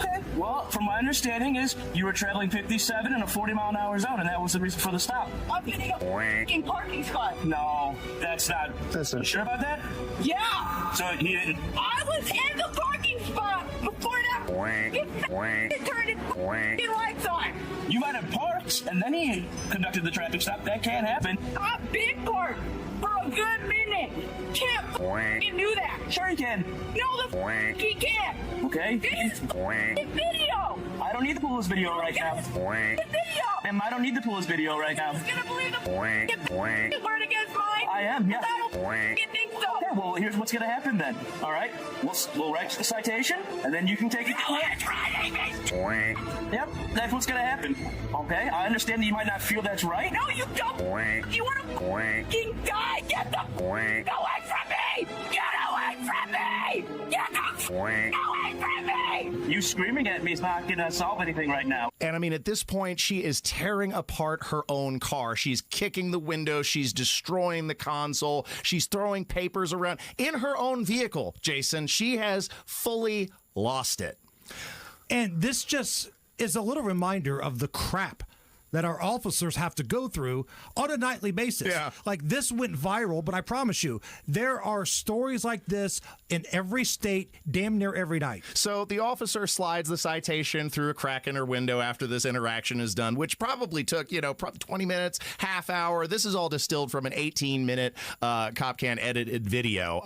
Okay. Well, from my understanding is you were traveling 57 in a 40-mile-an-hour zone, and that was the reason for the stop. I'm getting a fucking parking spot. No, that's not. You sure about that? Yeah. So he didn't. I was in the parking spot before that. It turned its lights on. You might have parked, and then he conducted the traffic stop. That can't happen. I've been parked for a good minute. Can't do that. Sure he can. No, he can't. Okay. This is video. I don't need to pull his video right now. The video. Ma'am, I don't need to pull his video right now. You're gonna believe the word against mine? I am, yeah. I don't think so. Okay, well, here's what's gonna happen then. All right, we'll write the citation, and then you can take it. Yep, that's what's gonna happen. Okay, I understand that you might not feel that's right. No, you don't. You want to fucking die? Get the away from me! Get away from me! Get the away from me! You screaming at me is not gonna solve anything right now. And I mean, at this point, she is tearing apart her own car. She's kicking the window. She's destroying the console. She's throwing papers around in her own vehicle. Jason, she has fully lost it. And this just is a little reminder of the crap that our officers have to go through on a nightly basis. Yeah. Like, this went viral, but I promise you, there are stories like this in every state, damn near every night. So the officer slides the citation through a crack in her window after this interaction is done, which probably took, 20 minutes, half hour. This is all distilled from an 18-minute CopCan edited video.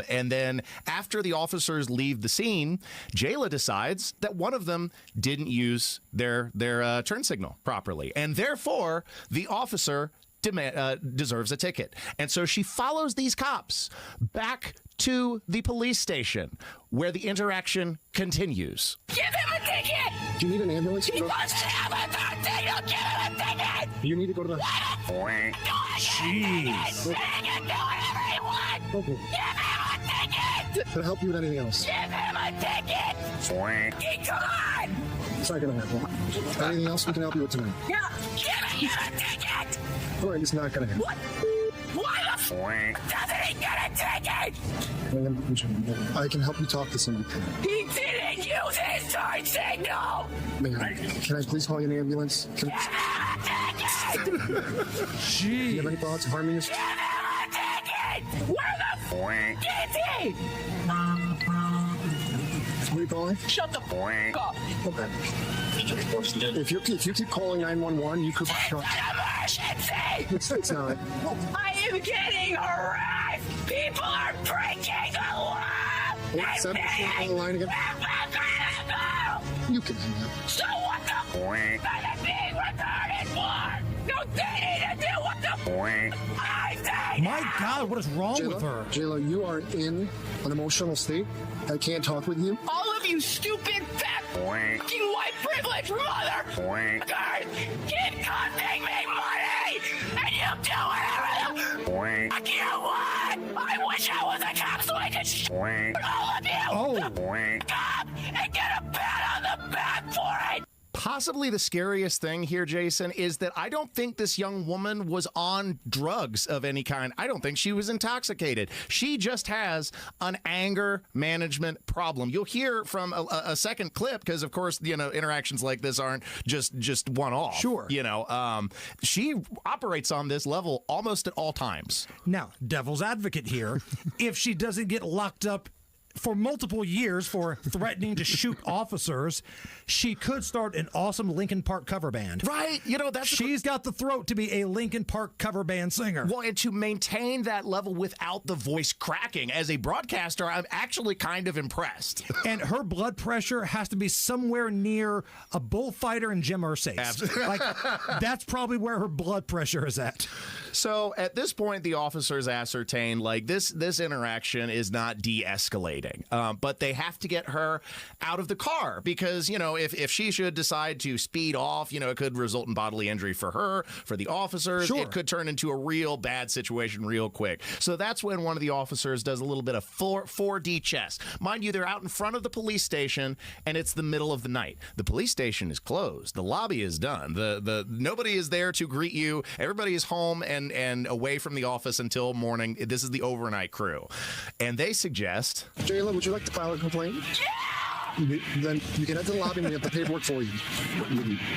And then after the officers leave the scene, Jayla decides that one of them didn't use their turn signal properly. And therefore, the officer deserves a ticket. And so she follows these cops back to the police station where the interaction continues. Give him a ticket! Do you need an ambulance? He must have a third signal! Give him a ticket! You need to go to the... Jeez. Do whatever he wants! Okay. Give him a ticket! Can I help you with anything else? Give him a ticket! Come on! It's not going to happen. Anything else we can help you with tonight? Yeah! Give him a ticket! All right, it's not going to happen. What? Why the doesn't he get a ticket? I can help you talk to somebody. He didn't use his turn signal! Man, can I please call you an ambulance? Can... Give him a ticket! Do you have any thoughts of harming us? Give him a ticket! Where the is he? What are you calling? Shut the up! Okay. If you keep calling 911, you could... It's an emergency! It's not. I am getting harassed! People are breaking the law! On the line again. You can hang up. So what the are they being retarded for? No, they need to do what the I say! My God, what is wrong with her? Jayla, you are in an emotional state. I can't talk with you. All of you stupid, fat, fucking white privilege mother keep costing me money, and you do whatever the you want. I wish I was a cop so I could all of you. Cop and get a pat on the back for it. Possibly the scariest thing here, Jason, is that I don't think this young woman was on drugs of any kind. I don't think she was intoxicated. She just has an anger management problem. You'll hear from a second clip because, of course, interactions like this aren't just one-off. Sure. She operates on this level almost at all times. Now, devil's advocate here, if she doesn't get locked up for multiple years for threatening to shoot officers, she could start an awesome Linkin Park cover band. Right. She's got the throat to be a Linkin Park cover band singer. Well, and to maintain that level without the voice cracking. As a broadcaster, I'm actually kind of impressed. And her blood pressure has to be somewhere near a bullfighter and Jim Irsay's. Absolutely. That's probably where her blood pressure is at. So at this point, the officers ascertain this interaction is not de-escalating. But they have to get her out of the car because, if she should decide to speed off, it could result in bodily injury for her, for the officers. Sure. It could turn into a real bad situation real quick. So that's when one of the officers does a little bit of 4D chess. Mind you, they're out in front of the police station and it's the middle of the night. The police station is closed. The lobby is done. The nobody is there to greet you. Everybody is home and away from the office until morning. This is the overnight crew. And they suggest... Jayla, would you like to file a complaint? Yeah! Then you can head to the lobby and we have the paperwork for you.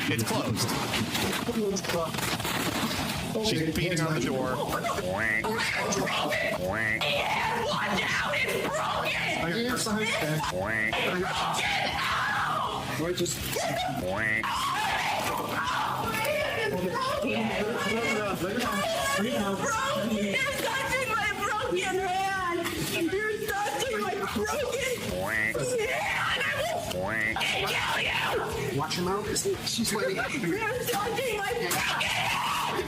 It's closed. She's beating on the door. Yeah, watch out, it's broken! Get out! Right, just... You're touching my broken hand! You're touching my broken hand! I will kill you! Watch your mouth. She's waiting. You're touching my broken hand!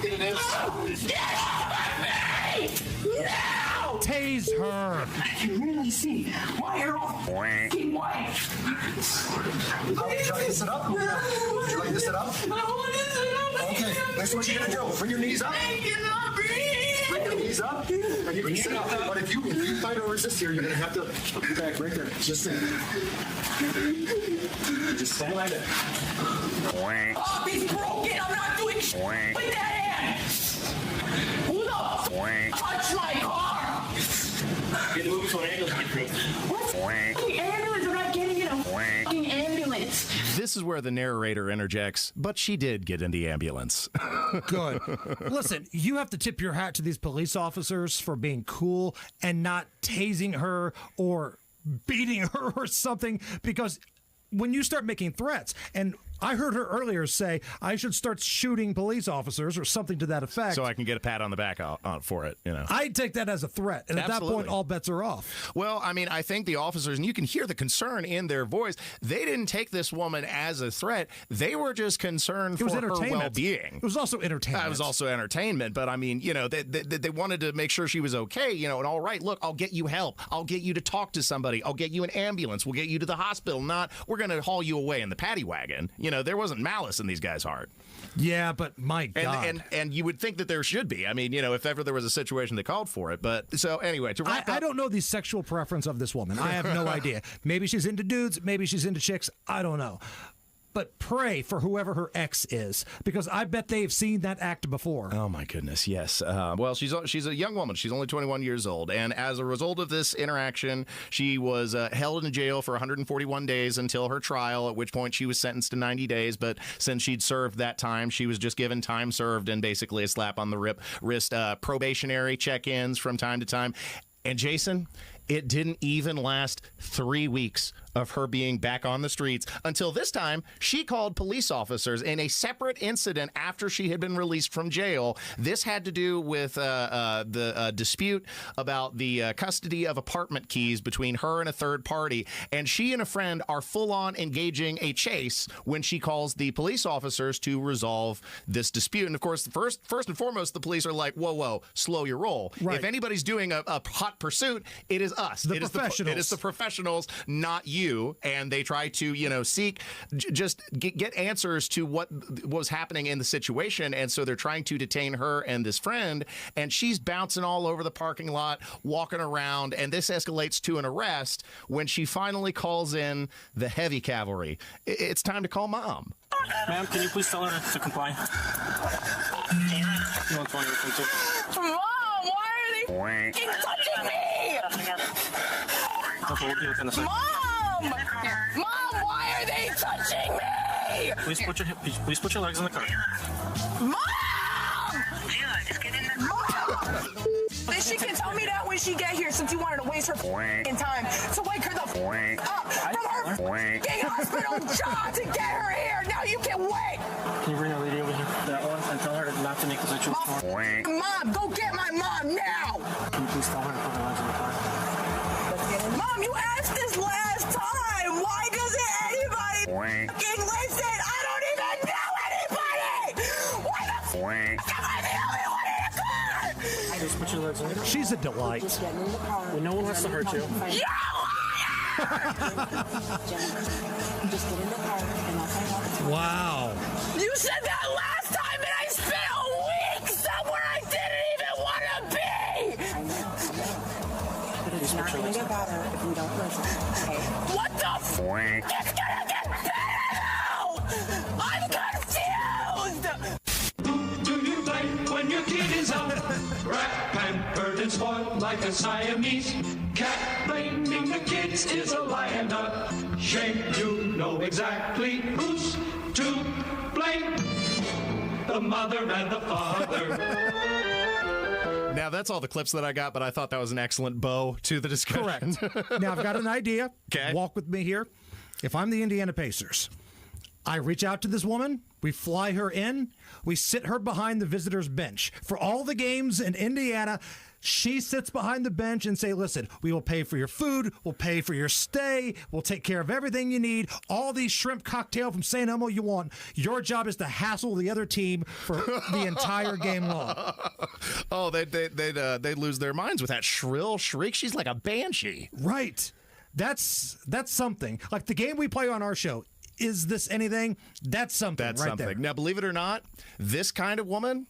Get off of me! No! Tase her! I can really see why you're all f***ing white. Would you like to sit up? Would you like to sit up? I want to sit up. Okay, that's what you're going to do. Bring your knees up. I cannot breathe. Bring your knees up, and you can sit up. But if you fight or resist here, you're going to have to put your back right there. Just stand. Just stand like that. Oh, he's broken. I'm not doing shit with that hand. Who the f*** touched my car? Get moving so an ambulance can get through. What f***ing ambulance? I'm not getting in a f***ing ambulance. This is where the narrator interjects, but she did get in the ambulance. Good. Listen, you have to tip your hat to these police officers for being cool and not tasing her or beating her or something, because when you start making threats, and I heard her earlier say I should start shooting police officers or something to that effect. So I can get a pat on the back for it, you know. I'd take that as a threat, and at that point, all bets are off. Well, I mean, I think the officers, and you can hear the concern in their voice, they didn't take this woman as a threat. They were just concerned for her well-being. It was also entertainment. It was also entertainment, but I mean, you know, they wanted to make sure she was okay, you know, and all right, look, I'll get you help. I'll get you to talk to somebody. I'll get you an ambulance. We'll get you to the hospital. Not, we're going to haul you away in the paddy wagon. You know, there wasn't malice in these guys' heart. Yeah, but my God. And you would think that there should be. I mean, you know, if ever there was a situation that called for it. But so anyway, to wrap up. I don't know the sexual preference of this woman. I have no idea. Maybe she's into dudes. Maybe she's into chicks. I don't know. But pray for whoever her ex is, because I bet they've seen that act before. Oh, my goodness, yes. Well, she's a young woman. She's only 21 years old. And as a result of this interaction, she was held in jail for 141 days until her trial, at which point she was sentenced to 90 days. But since she'd served that time, she was just given time served and basically a slap on the wrist, probationary check-ins from time to time. And Jason, it didn't even last 3 weeks of her being back on the streets until this time she called police officers in a separate incident after she had been released from jail. This had to do with the dispute about the custody of apartment keys between her and a third party. And she and a friend are full on engaging a chase when she calls the police officers to resolve this dispute. And of course, first and foremost, the police are like, whoa, slow your roll. Right. If anybody's doing a hot pursuit, it is us. The professionals. It is the professionals, not you. And they try to, you know, get answers to what was happening in the situation. And so they're trying to detain her and this friend. And she's bouncing all over the parking lot, walking around. And this escalates to an arrest when she finally calls in the heavy cavalry. It's time to call mom. Ma'am, can you please tell her to comply? You want 20 or 22? Mom, why are they f***ing touching me? Okay, we'll be within a second. Mom, why are they touching me? Please put your legs in the car. Mom! Then she can tell me that when she get here, since you wanted to waste her f***ing time to wake her the f*** up from her f***ing hospital job to get her here. Now you can wait. Can you bring that lady over here, that one, and tell her not to make the situation worse? Mom, go get my mom now. Can you please tell her to put her legs in the car? Mom, you asked this last time. Why doesn't anybody f***ing listen? I don't even know anybody. Why the f*** am I the only one in the car? Just put your legs in the car. She's a delight. Well, no one wants to hurt you. You liar! Just get in the car and I'll find out. Wow. You said that last time and I spent a week somewhere I didn't even want to be! It's not going to get better if we don't listen, okay? What the f***? It's going to get better now! I'm confused! Who do you blame when your kid is out? Rat, pampered and spoiled like a Siamese cat. Blaming the kids is a lie and a shame. You know exactly who's to blame. The mother and the father. Now, that's all the clips that I got, but I thought that was an excellent bow to the discussion. Correct. Now, I've got an idea. Okay. Walk with me here. If I'm the Indiana Pacers, I reach out to this woman, we fly her in, we sit her behind the visitors' bench. For all the games in Indiana, she sits behind the bench and say, listen, we will pay for your food, we'll pay for your stay, we'll take care of everything you need, all these shrimp cocktail from St. Elmo you want. Your job is to hassle the other team for the entire game long. Oh, they'd lose their minds with that shrill shriek. She's like a banshee. Right. That's something. Like the game we play on our show, is this anything? That's something. That's right something. there. Now, believe it or not, this kind of woman,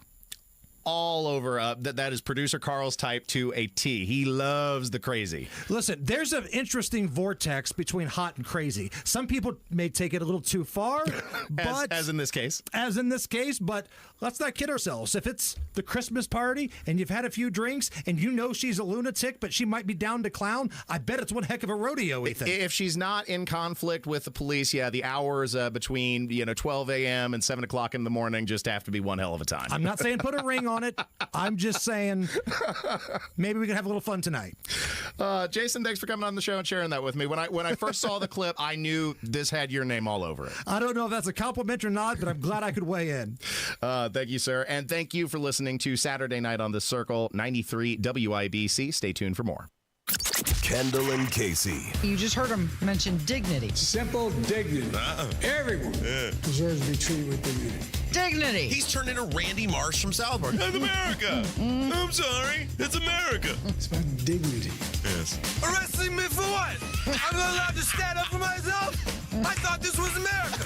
all over, that is producer Carl's type to a T. He loves the crazy. Listen, there's an interesting vortex between hot and crazy. Some people may take it a little too far, but as in this case. As in this case, but let's not kid ourselves. If it's the Christmas party and you've had a few drinks and you know she's a lunatic, but she might be down to clown, I bet it's one heck of a rodeo, Ethan. If she's not in conflict with the police, yeah, the hours between 12 a.m. and 7 o'clock in the morning just have to be one hell of a time. I'm not saying put a ring on it. I'm just saying maybe we can have a little fun tonight. Jason, thanks for coming on the show and sharing that with me. When I first saw the clip, I knew this had your name all over it. I don't know if that's a compliment or not, but I'm glad I could weigh in. Thank you, sir. And thank you for listening to Saturday Night on the Circle, 93 WIBC. Stay tuned for more. Kendall and Casey. You just heard him mention dignity. Simple dignity. Everyone deserves to be treated with dignity. Dignity. He's turned into Randy Marsh from South Park. That's America. I'm sorry. It's America. It's about dignity. Yes. Arresting me for what? I'm not allowed to stand up for myself? I thought this was America.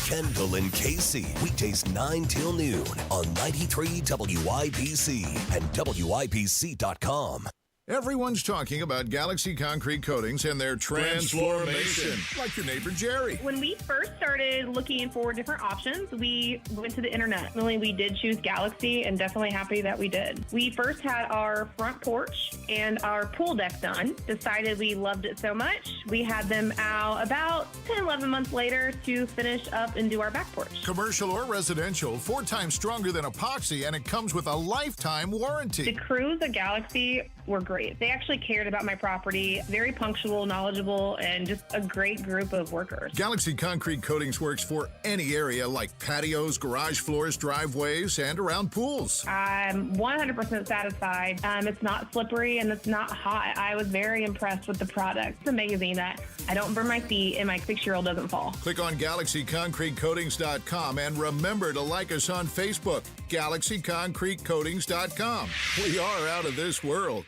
Kendall and Casey. Weekdays 9 till noon on 93 WIBC and WIBC.com. Everyone's talking about Galaxy Concrete Coatings and their transformation. Like your neighbor Jerry. When we first started looking for different options, we went to the internet. Really, we did choose Galaxy and definitely happy that we did. We first had our front porch and our pool deck done. Decided we loved it so much, we had them out about 10, 11 months later to finish up and do our back porch. Commercial or residential, 4 times stronger than epoxy, and it comes with a lifetime warranty. The crews at Galaxy were great. They actually cared about my property, very punctual, knowledgeable, and just a great group of workers. Galaxy Concrete Coatings works for any area like patios, garage floors, driveways, and around pools. I'm 100% satisfied. It's not slippery and it's not hot. I was very impressed with the product. It's amazing that I don't burn my feet and my 6-year-old doesn't fall. Click on GalaxyConcreteCoatings.com and remember to like us on Facebook, GalaxyConcreteCoatings.com. We are out of this world.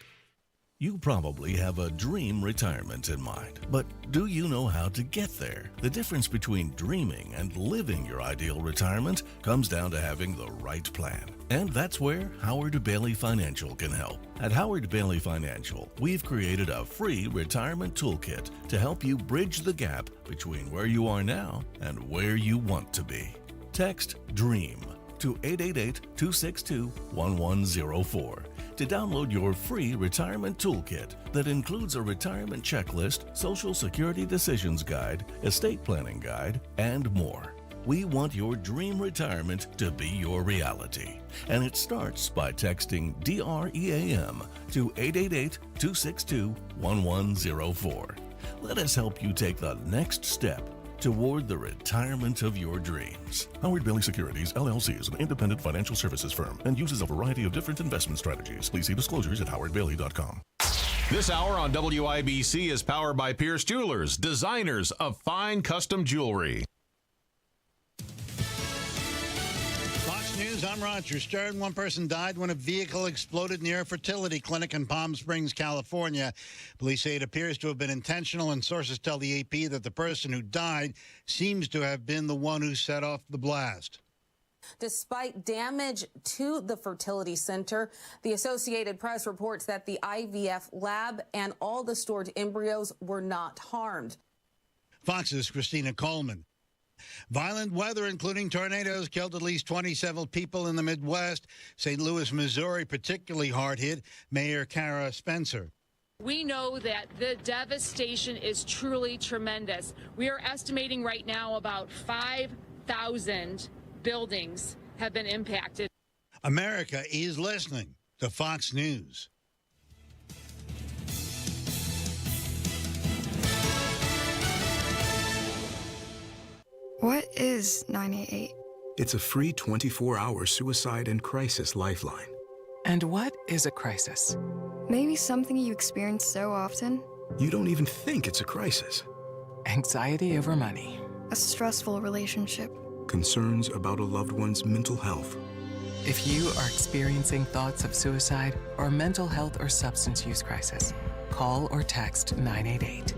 You probably have a dream retirement in mind, but do you know how to get there? The difference between dreaming and living your ideal retirement comes down to having the right plan. And that's where Howard Bailey Financial can help. At Howard Bailey Financial, we've created a free retirement toolkit to help you bridge the gap between where you are now and where you want to be. Text DREAM to 888-262-1104 to download your free retirement toolkit that includes a retirement checklist, Social Security decisions guide, estate planning guide, and more. We want your dream retirement to be your reality. And it starts by texting DREAM to 888-262-1104. Let us help you take the next step toward the retirement of your dreams. Howard Bailey Securities, LLC is an independent financial services firm and uses a variety of different investment strategies. Please see disclosures at howardbailey.com. This hour on WIBC is powered by Pierce Jewelers, designers of fine custom jewelry. Fox News, I'm Roger Stern. One person died when a vehicle exploded near a fertility clinic in Palm Springs, California. Police say it appears to have been intentional, and sources tell the AP that the person who died seems to have been the one who set off the blast. Despite damage to the fertility center, the Associated Press reports that the IVF lab and all the stored embryos were not harmed. Fox's Christina Coleman. Violent weather, including tornadoes, killed at least 27 people in the Midwest. St. Louis, Missouri, particularly hard hit. Mayor Kara Spencer. We know that the devastation is truly tremendous. We are estimating right now about 5,000 buildings have been impacted. America is listening to Fox News. What is 988? It's a free 24-hour suicide and crisis lifeline. And what is a crisis? Maybe something you experience so often. You don't even think it's a crisis. Anxiety over money. A stressful relationship. Concerns about a loved one's mental health. If you are experiencing thoughts of suicide or mental health or substance use crisis, call or text 988.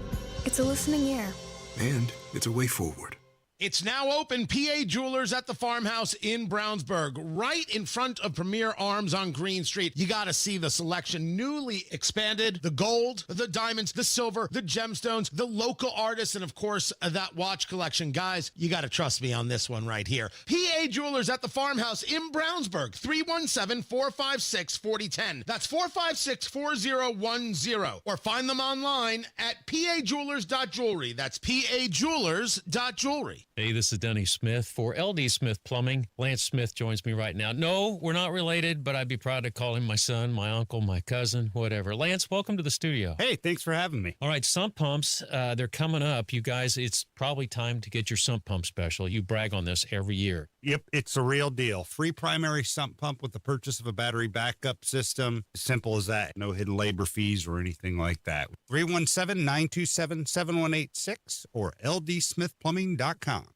It's a listening ear. And it's a way forward. It's now open. PA Jewelers at the Farmhouse in Brownsburg, right in front of Premier Arms on Green Street. You got to see the selection. Newly expanded, the gold, the diamonds, the silver, the gemstones, the local artists, and of course, that watch collection. Guys, you got to trust me on this one right here. PA Jewelers at the Farmhouse in Brownsburg, 317-456-4010. That's 456-4010. Or find them online at pajewelers.jewelry. That's pajewelers.jewelry. Hey, this is Denny Smith for LD Smith Plumbing. Lance Smith joins me right now. No, we're not related, but I'd be proud to call him my son, my uncle, my cousin, whatever. Lance, welcome to the studio. Hey, thanks for having me. All right, sump pumps, they're coming up. You guys, it's probably time to get your sump pump special. You brag on this every year. Yep, it's a real deal. Free primary sump pump with the purchase of a battery backup system. Simple as that. No hidden labor fees or anything like that. 317-927-7186 or ldsmithplumbing.com.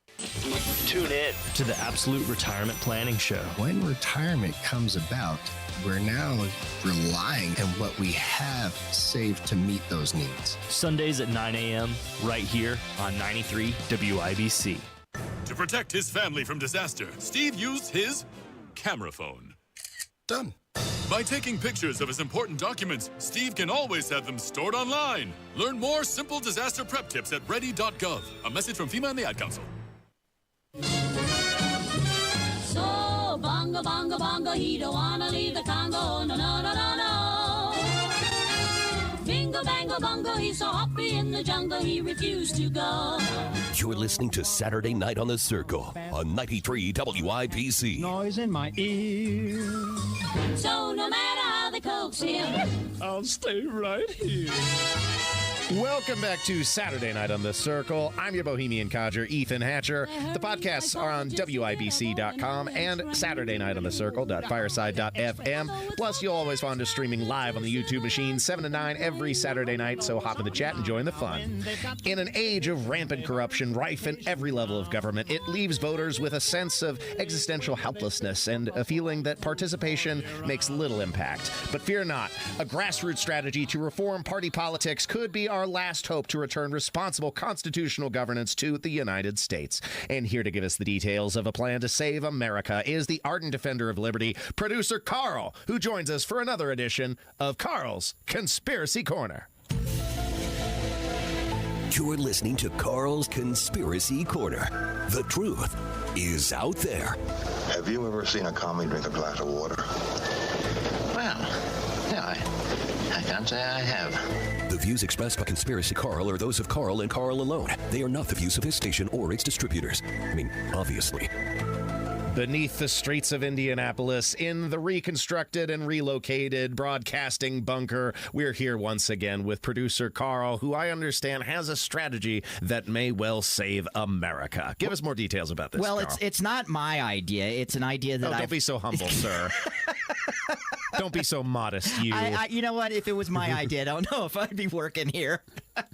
Tune in to the Absolute Retirement Planning Show. When retirement comes about, we're now relying on what we have saved to meet those needs. Sundays at 9 a.m. right here on 93 WIBC. To protect his family from disaster, Steve used his camera phone. Done. By taking pictures of his important documents, Steve can always have them stored online. Learn more simple disaster prep tips at ready.gov. A message from FEMA and the Ad Council. So, bongo, bongo, bongo, he don't wanna leave the Congo, no, no, no, no, no. Bingo, bango, bongo, he's so happy in the jungle, he refused to go. You're listening to Saturday Night on the Circle on 93 WIBC. Noise in my ear. So, no matter how they coax him, I'll stay right here. Welcome back to Saturday Night on the Circle. I'm your Bohemian Codger, Ethan Hatcher. The podcasts are on WIBC.com and SaturdayNightOnTheCircle.fireside.fm. Plus, you'll always find us streaming live on the YouTube machine 7 to 9 every Saturday night, so hop in the chat and join the fun. In an age of rampant corruption rife in every level of government, it leaves voters with a sense of existential helplessness and a feeling that participation makes little impact. But fear not, a grassroots strategy to reform party politics could be our last hope to return responsible constitutional governance to the United States. And here to give us the details of a plan to save America is the ardent defender of liberty, producer Carl, who joins us for another edition of Carl's Conspiracy Corner. You're listening to Carl's Conspiracy Corner. The truth is out there. Have you ever seen a commie drink a glass of water? Well, yeah, I can't say I have. The views expressed by Conspiracy Carl are those of Carl and Carl alone. They are not the views of his station or its distributors. I mean, obviously. Beneath the streets of Indianapolis, in the reconstructed and relocated broadcasting bunker, we're here once again with producer Carl, who I understand has a strategy that may well save America. Give us more details about this, Well, Carl. it's not my idea. It's an idea that don't be so humble, sir. Don't be so modest, you. You know what? If it was my idea, I don't know if I'd be working here. A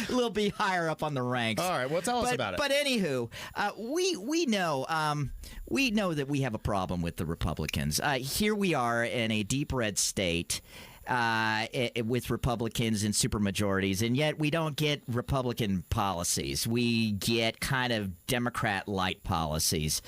little bit higher up on the ranks. All right, well, tell us about it. But anywho, we know that we have a problem with the Republicans. Here we are in a deep red state. With Republicans in supermajorities, and yet we don't get Republican policies. We get kind of Democrat-light policies,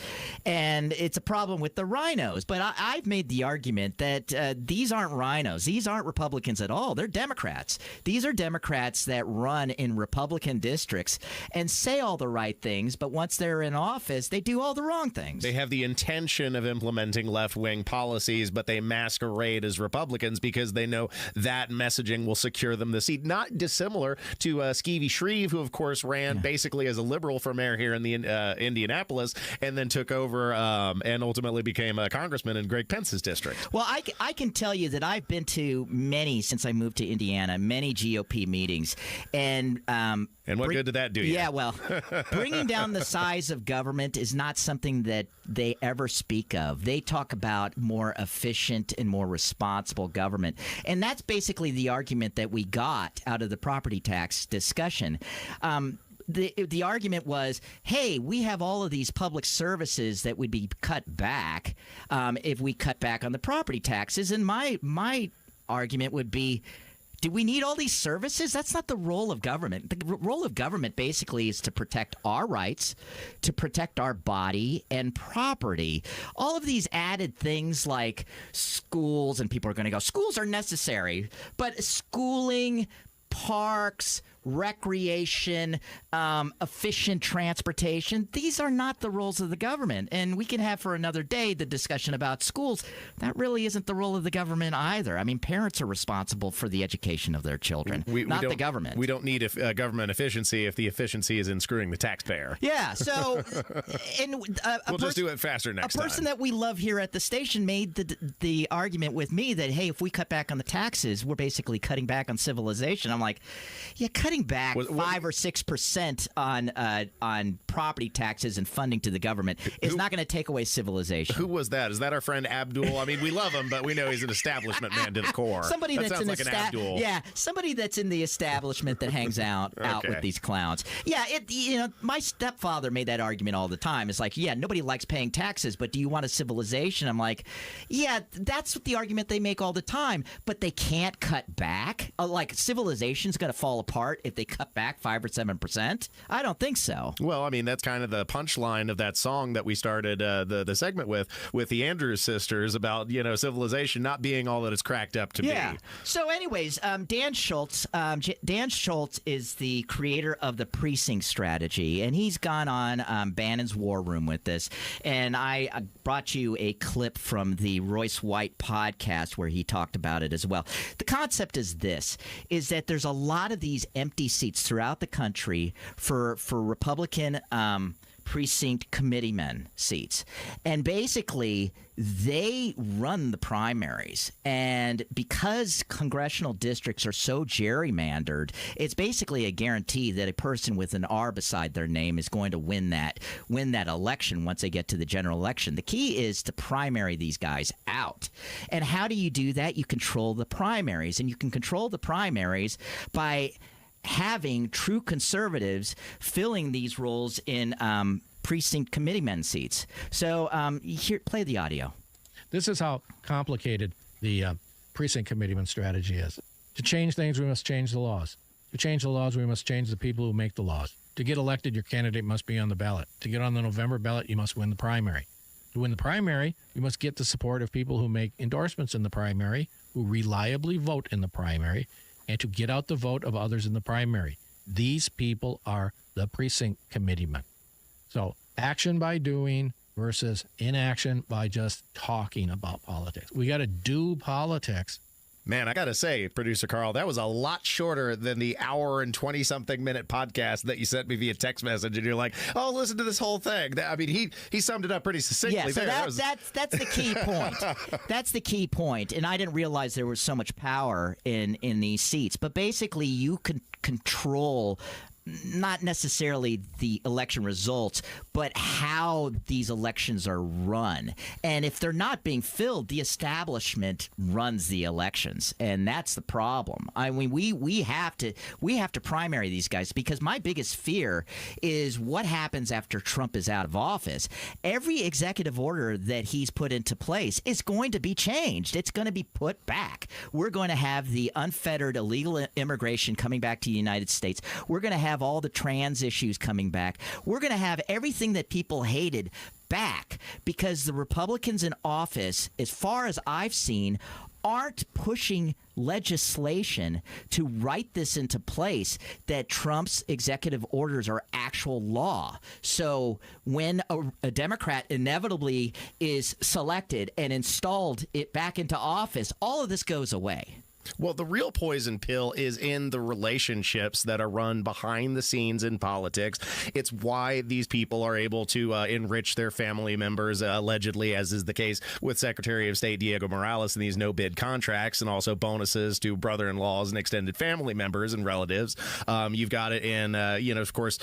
and it's a problem with the rhinos. But I've made the argument that these aren't rhinos. These aren't Republicans at all. They're Democrats. These are Democrats that run in Republican districts and say all the right things, but once they're in office, they do all the wrong things. They have the intention of implementing left-wing policies, but they masquerade as Republicans because they know that messaging will secure them the seat. Not dissimilar to Skeevy Shreve, who, of course, ran basically as a liberal for mayor here in the Indianapolis, and then took over and ultimately became a congressman in Greg Pence's district. Well, I can tell you that I've been to many, since I moved to Indiana, many GOP meetings. And what good did that do you? Yeah, well, bringing down the size of government is not something that they ever speak of. They talk about more efficient and more responsible government. And that's basically the argument that we got out of the property tax discussion. The argument was, hey, we have all of these public services that would be cut back if we cut back on the property taxes. And my argument would be, do we need all these services? That's not the role of government. The role of government basically is to protect our rights, to protect our body and property. All of these added things like schools, and people are going to go, schools are necessary, but schooling, parks, recreation, efficient transportation. These are not the roles of the government. And we can have for another day the discussion about schools. That really isn't the role of the government either. I mean, parents are responsible for the education of their children, not the government. We don't need government efficiency if the efficiency is in screwing the taxpayer. Yeah, so we'll just do it faster next time. A person that we love here at the station made the argument with me that, hey, if we cut back on the taxes, we're basically cutting back on civilization. I'm like, yeah, cutting back 5 or 6% on property taxes and funding to the government is not going to take away civilization. Who was that? Is that our friend Abdul? I mean, we love him, but we know he's an establishment man to the core. Somebody that that's sounds like an Abdul. Yeah, somebody that's in the establishment that hangs out with these clowns. Yeah, my stepfather made that argument all the time. It's like, yeah, nobody likes paying taxes, but do you want a civilization? I'm like, yeah, that's the argument they make all the time, but they can't cut back. Like, civilization's going to fall apart if they cut back 5 or 7%? I don't think so. Well, I mean, that's kind of the punchline of that song that we started the segment with the Andrews sisters about, civilization not being all that it's cracked up to be. So anyways, Dan Schultz is the creator of the precinct strategy, and he's gone on Bannon's War Room with this. And I brought you a clip from the Royce White podcast where he talked about it as well. The concept is this, is that there's a lot of these empty seats throughout the country for Republican precinct committeemen seats. And basically, they run the primaries. And because congressional districts are so gerrymandered, it's basically a guarantee that a person with an R beside their name is going to win that election once they get to the general election. The key is to primary these guys out. And how do you do that? You control the primaries. And you can control the primaries by having true conservatives filling these roles in precinct committeemen seats. So here, play the audio. This is how complicated the precinct committeeman strategy is. To change things, we must change the laws. To change the laws, we must change the people who make the laws. To get elected, your candidate must be on the ballot. To get on the November ballot, you must win the primary. To win the primary, you must get the support of people who make endorsements in the primary, who reliably vote in the primary, and to get out the vote of others in the primary. These people are the precinct committeemen. So action by doing versus inaction by just talking about politics. We got to do politics. Man, I got to say, Producer Carl, that was a lot shorter than the hour and 20-something minute podcast that you sent me via text message. And you're like, oh, listen to this whole thing. I mean, he summed it up pretty succinctly. Yeah, so that's the key point. That's the key point. And I didn't realize there was so much power in these seats. But basically, you can control not necessarily the election results, but how these elections are run. And if they're not being filled, the establishment runs the elections, and that's the problem. I mean, we have to primary these guys, because my biggest fear is what happens after Trump is out of office. Every executive order that he's put into place is going to be changed. It's going to be put back. We're going to have the unfettered illegal immigration coming back to the United States. We're going to have all the trans issues coming back. We're going to have everything that people hated back, because the Republicans in office, as far as I've seen, aren't pushing legislation to write this into place, that Trump's executive orders are actual law. So when a Democrat inevitably is selected and installed it back into office, all of this goes away. Well, the real poison pill is in the relationships that are run behind the scenes in politics. It's why these people are able to enrich their family members, allegedly, as is the case with Secretary of State Diego Morales in these no-bid contracts, and also bonuses to brother-in-laws and extended family members and relatives. You've got it in, of course,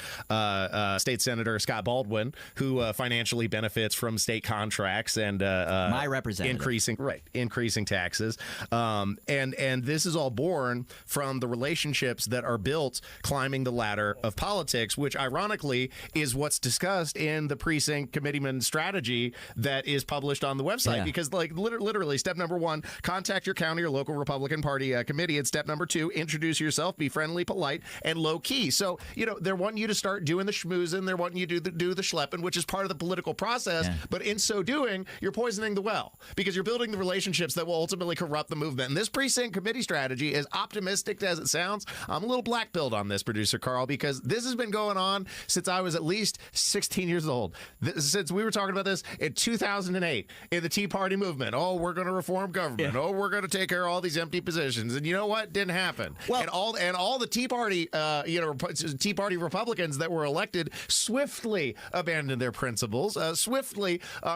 State Senator Scott Baldwin, who financially benefits from state contracts and my representative increasing taxes. And this is all born from the relationships that are built climbing the ladder of politics, which ironically is what's discussed in the precinct committeeman strategy that is published on the website. Yeah. Because, like, literally, step number 1, contact your county or local Republican Party committee. And step number 2, introduce yourself, be friendly, polite, and low key. So, they're wanting you to start doing the schmoozing. They're wanting you to do the schlepping, which is part of the political process. Yeah. But in so doing, you're poisoning the well because you're building the relationships that will ultimately corrupt the movement. And this precinct committee strategy, as optimistic as it sounds, I'm a little black-pilled on this, producer Carl, because this has been going on since I was at least 16 years old. Since we were talking about this in 2008 in the Tea Party movement. Oh, we're going to reform government. Yeah. Oh, we're going to take care of all these empty positions. And you know what? Didn't happen. Well, and all the Tea Party, Tea Party Republicans that were elected swiftly abandoned their principles.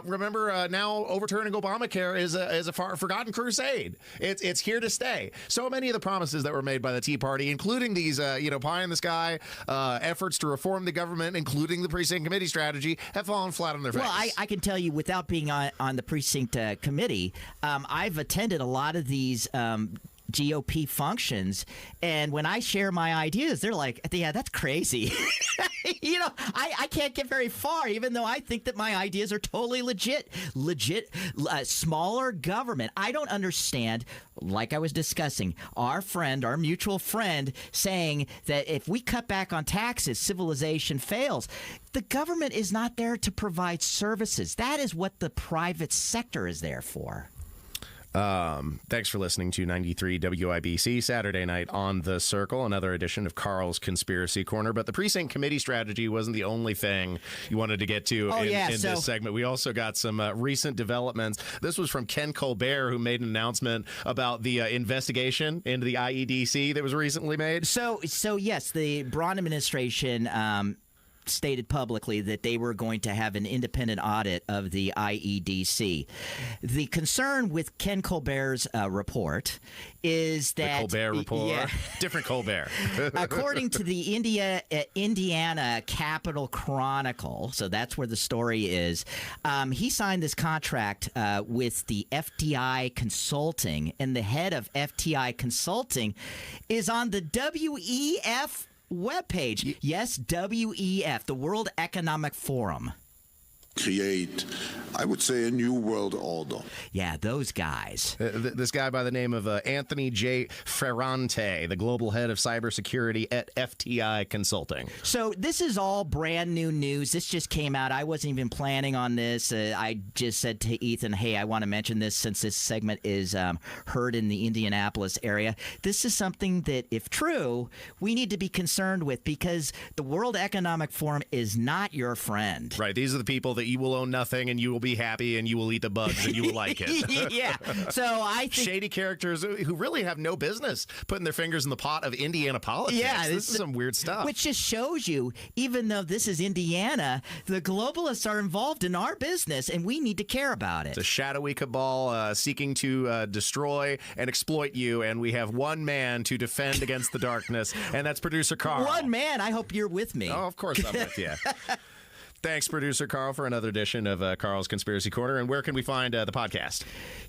Remember, now overturning Obamacare is a forgotten crusade. It's here to stay. So many of the promises that were made by the Tea Party, including these, pie in the sky efforts to reform the government, including the precinct committee strategy, have fallen flat on their face. Well, I can tell you, without being on the precinct committee, I've attended a lot of these GOP functions, and when I share my ideas, they're like, yeah, that's crazy. I can't get very far, even though I think that my ideas are totally legit, smaller government. I don't understand, like I was discussing, our mutual friend, saying that if we cut back on taxes, civilization fails. The government is not there to provide services. That is what the private sector is there for. Thanks for listening to 93 WIBC Saturday night on The Circle, another edition of Carl's Conspiracy Corner. But the precinct committee strategy wasn't the only thing you wanted to get to in this segment. We also got some recent developments. This was from Ken Colbert, who made an announcement about the investigation into the IEDC that was recently made. So yes, the Braun administration stated publicly that they were going to have an independent audit of the IEDC. The concern with Ken Colbert's report is that... The Colbert Report? Yeah. Different Colbert. According to the Indiana Capital Chronicle, so that's where the story is, he signed this contract with the FTI Consulting, and the head of FTI Consulting is on the WEF webpage. Yes, WEF, the World Economic Forum. Create, I would say, a new world order. Yeah, those guys. This guy by the name of Anthony J. Ferrante, the global head of cybersecurity at FTI Consulting. So this is all brand new news. This just came out. I wasn't even planning on this. I just said to Ethan, hey, I want to mention this since this segment is heard in the Indianapolis area. This is something that, if true, we need to be concerned with, because the World Economic Forum is not your friend. Right. These are the people that you will own nothing and you will be happy and you will eat the bugs and you will like it. Yeah. So I think shady characters who really have no business putting their fingers in the pot of Indiana politics. Yeah, this is some weird stuff. Which just shows you, even though this is Indiana, the globalists are involved in our business and we need to care about it. It's a shadowy cabal seeking to destroy and exploit you, and we have one man to defend against the darkness, and that's producer Carl. One man. I hope you're with me. Oh, of course I'm with you. Thanks, producer Carl, for another edition of Carl's Conspiracy Corner. And where can we find the podcast?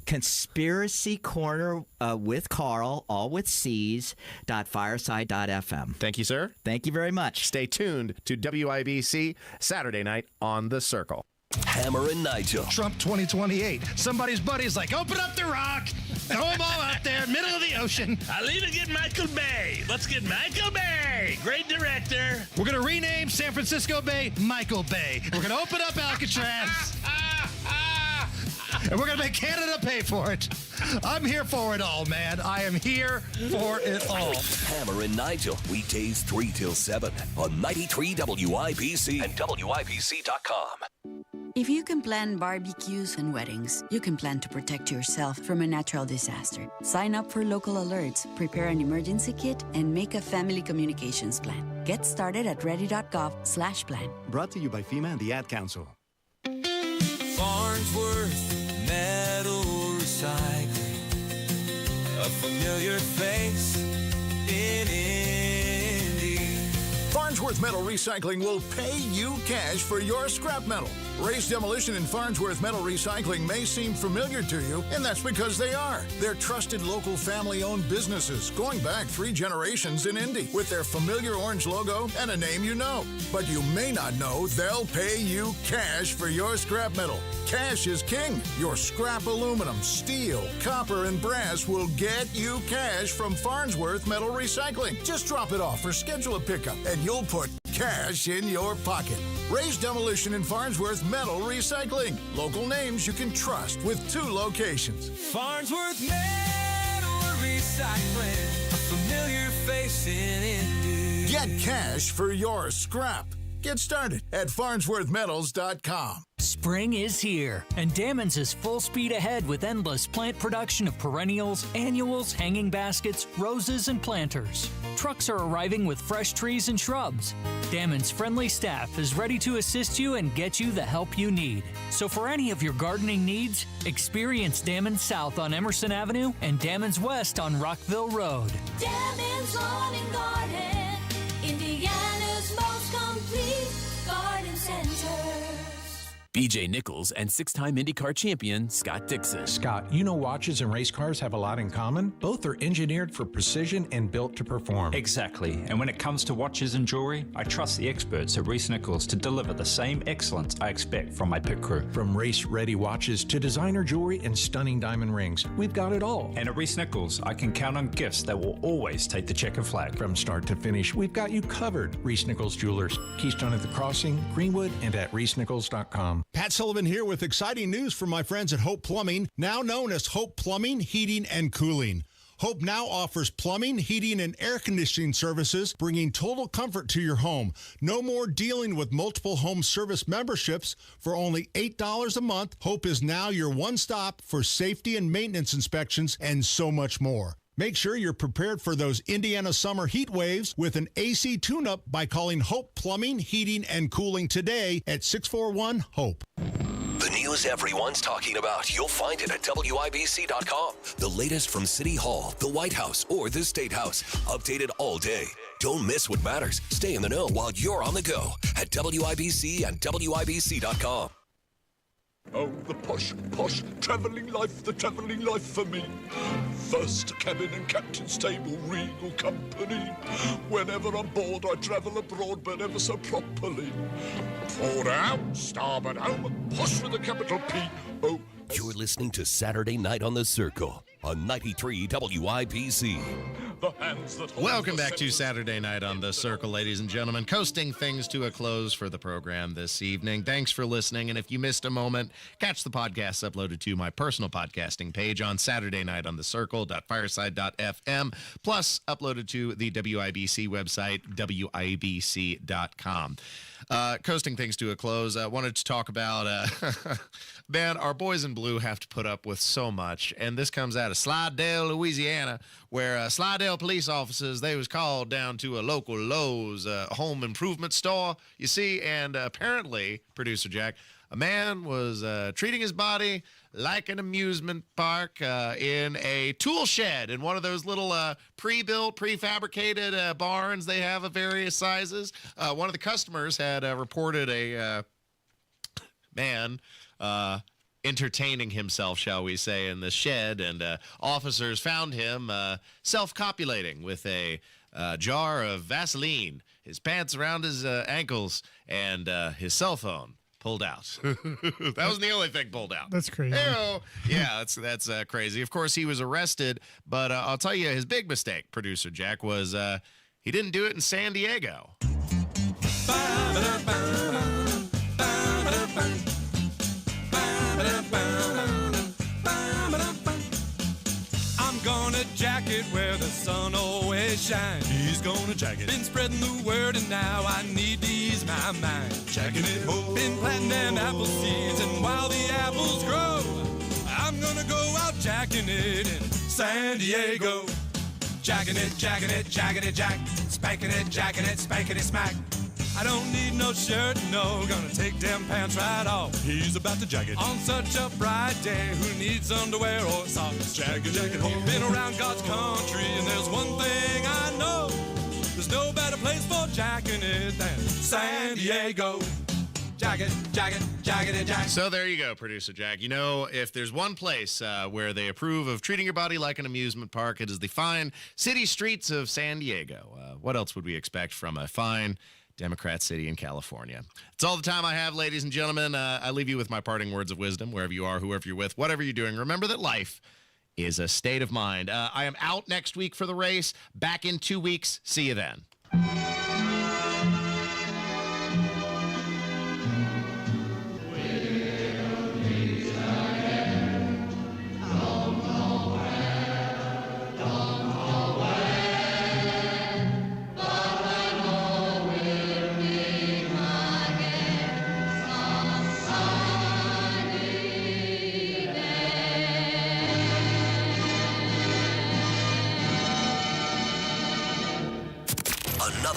Conspiracy Corner with Carl, all with C's.fireside.fm. Thank you, sir. Thank you very much. Stay tuned to WIBC Saturday night on The Circle. Hammer and Nigel. Trump 2028. Somebody's buddy's like, open up the rock. Throw them all out there, middle of the ocean. I'll even get Michael Bay. Let's get Michael Bay. Great director. We're going to rename San Francisco Bay Michael Bay. We're going to open up Alcatraz. And we're going to make Canada pay for it. I'm here for it all, man. I am here for it all. Hammer and Nigel, weekdays 3 till 7 on 93 WIBC and WIBC.com. If you can plan barbecues and weddings, you can plan to protect yourself from a natural disaster. Sign up for local alerts, prepare an emergency kit, and make a family communications plan. Get started at ready.gov/plan. Brought to you by FEMA and the Ad Council. Farnsworth Metal Recycling, a familiar face in Indy. Farnsworth Metal Recycling will pay you cash for your scrap metal. Ray's Demolition and Farnsworth Metal Recycling may seem familiar to you, and that's because they are. They're trusted local family-owned businesses going back 3 generations in Indy with their familiar orange logo and a name you know. But you may not know they'll pay you cash for your scrap metal. Cash is king. Your scrap aluminum, steel, copper, and brass will get you cash from Farnsworth Metal Recycling. Just drop it off or schedule a pickup, and you'll put cash in your pocket. Ray's Demolition and Farnsworth Metal Recycling. Local names you can trust with 2 locations. Farnsworth Metal Recycling, a familiar face in Indy. Get cash for your scrap. Get started at farnsworthmetals.com. Spring is here, and Dammons is full speed ahead with endless plant production of perennials, annuals, hanging baskets, roses, and planters. Trucks are arriving with fresh trees and shrubs. Dammons' friendly staff is ready to assist you and get you the help you need. So for any of your gardening needs, experience Dammons South on Emerson Avenue and Dammons West on Rockville Road. Dammons Lawn and Garden, Indiana's most complete garden center. BJ Nichols and 6-time IndyCar champion Scott Dixon. Scott, you know watches and race cars have a lot in common. Both are engineered for precision and built to perform. Exactly. And when it comes to watches and jewelry, I trust the experts at Reese Nichols to deliver the same excellence I expect from my pit crew. From race-ready watches to designer jewelry and stunning diamond rings, we've got it all. And at Reese Nichols, I can count on gifts that will always take the checkered flag. From start to finish, we've got you covered. Reese Nichols Jewelers, Keystone at the Crossing, Greenwood, and at reesenichols.com. Pat Sullivan here with exciting news from my friends at Hope Plumbing, now known as Hope Plumbing, Heating, and Cooling. Hope now offers plumbing, heating, and air conditioning services, bringing total comfort to your home. No more dealing with multiple home service memberships. For only $8 a month, Hope is now your one-stop for safety and maintenance inspections and so much more. Make sure you're prepared for those Indiana summer heat waves with an AC tune-up by calling Hope Plumbing, Heating, and Cooling today at 641-HOPE. The news everyone's talking about, you'll find it at WIBC.com. The latest from City Hall, the White House, or the State House. Updated all day. Don't miss what matters. Stay in the know while you're on the go at WIBC and WIBC.com. Oh, the posh, travelling life, the travelling life for me. First cabin and captain's table, regal company. Whenever I'm bored, I travel abroad, but ever so properly. Port out, starboard home, posh with a capital P. Oh. You're listening to Saturday Night on the Circle on 93 WIBC. Welcome back to Saturday Night on the Circle, ladies and gentlemen. Coasting things to a close for the program this evening. Thanks for listening. And if you missed a moment, catch the podcast uploaded to my personal podcasting page on Saturday Night on the Circle.fireside.fm, plus uploaded to the WIBC website, WIBC.com. Coasting things to a close, I wanted to talk about, man, our boys in blue have to put up with so much. And this comes out of Slidell, Louisiana, where Slidell police officers, they was called down to a local Lowe's home improvement store, you see, and apparently, Producer Jack, a man was treating his body like an amusement park in a tool shed in one of those little pre-built, prefabricated barns they have of various sizes. One of the customers had reported a man entertaining himself, shall we say, in the shed, and officers found him self-copulating with a jar of Vaseline, his pants around his ankles, and his cell phone pulled out. That was the only thing pulled out. That's crazy. Hey-o. Yeah, that's crazy. Of course, he was arrested, but I'll tell you, his big mistake, Producer Jack, was he didn't do it in San Diego. I'm gonna jack it where the sun always shines. He's gonna jack it. Been spreading the word and now I need to ease my mind. Jacking it home. Been planting them apple seeds and while the apples grow, I'm gonna go out jacking it in San Diego. Jacking it, jacking it, jacking it, jack. Spanking it, jacking it, spanking it, smack. I don't need no shirt, no. Gonna take them pants right off. He's about to jack it. On such a bright day, who needs underwear or socks? Jack it, jack it home. Been around God's country, and there's one thing I know. There's no better place for jacking it than San Diego. Jack it, jack it, jack it, jack. So there you go, Producer Jack. You know, if there's one place where they approve of treating your body like an amusement park, it is the fine city streets of San Diego. What else would we expect from a fine Democrat city in California? It's all the time I have, ladies and gentlemen. I leave you with my parting words of wisdom. Wherever you are, whoever you're with, whatever you're doing, remember that life is a state of mind. I am out next week for the race. Back in 2 weeks. See you then.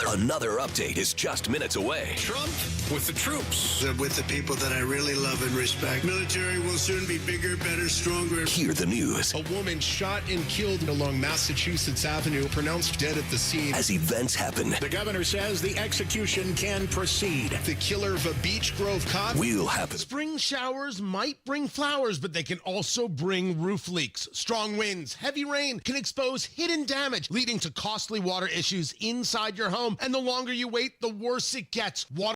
Another update is just minutes away. Trump with the troops. With the people that I really love and respect. Military will soon be bigger, better, stronger. Hear the news. A woman shot and killed along Massachusetts Avenue, pronounced dead at the scene. As events happen. The governor says the execution can proceed. The killer of a Beech Grove cop will happen. Spring showers might bring flowers, but they can also bring roof leaks. Strong winds, heavy rain can expose hidden damage, leading to costly water issues inside your home. And the longer you wait, the worse it gets. Water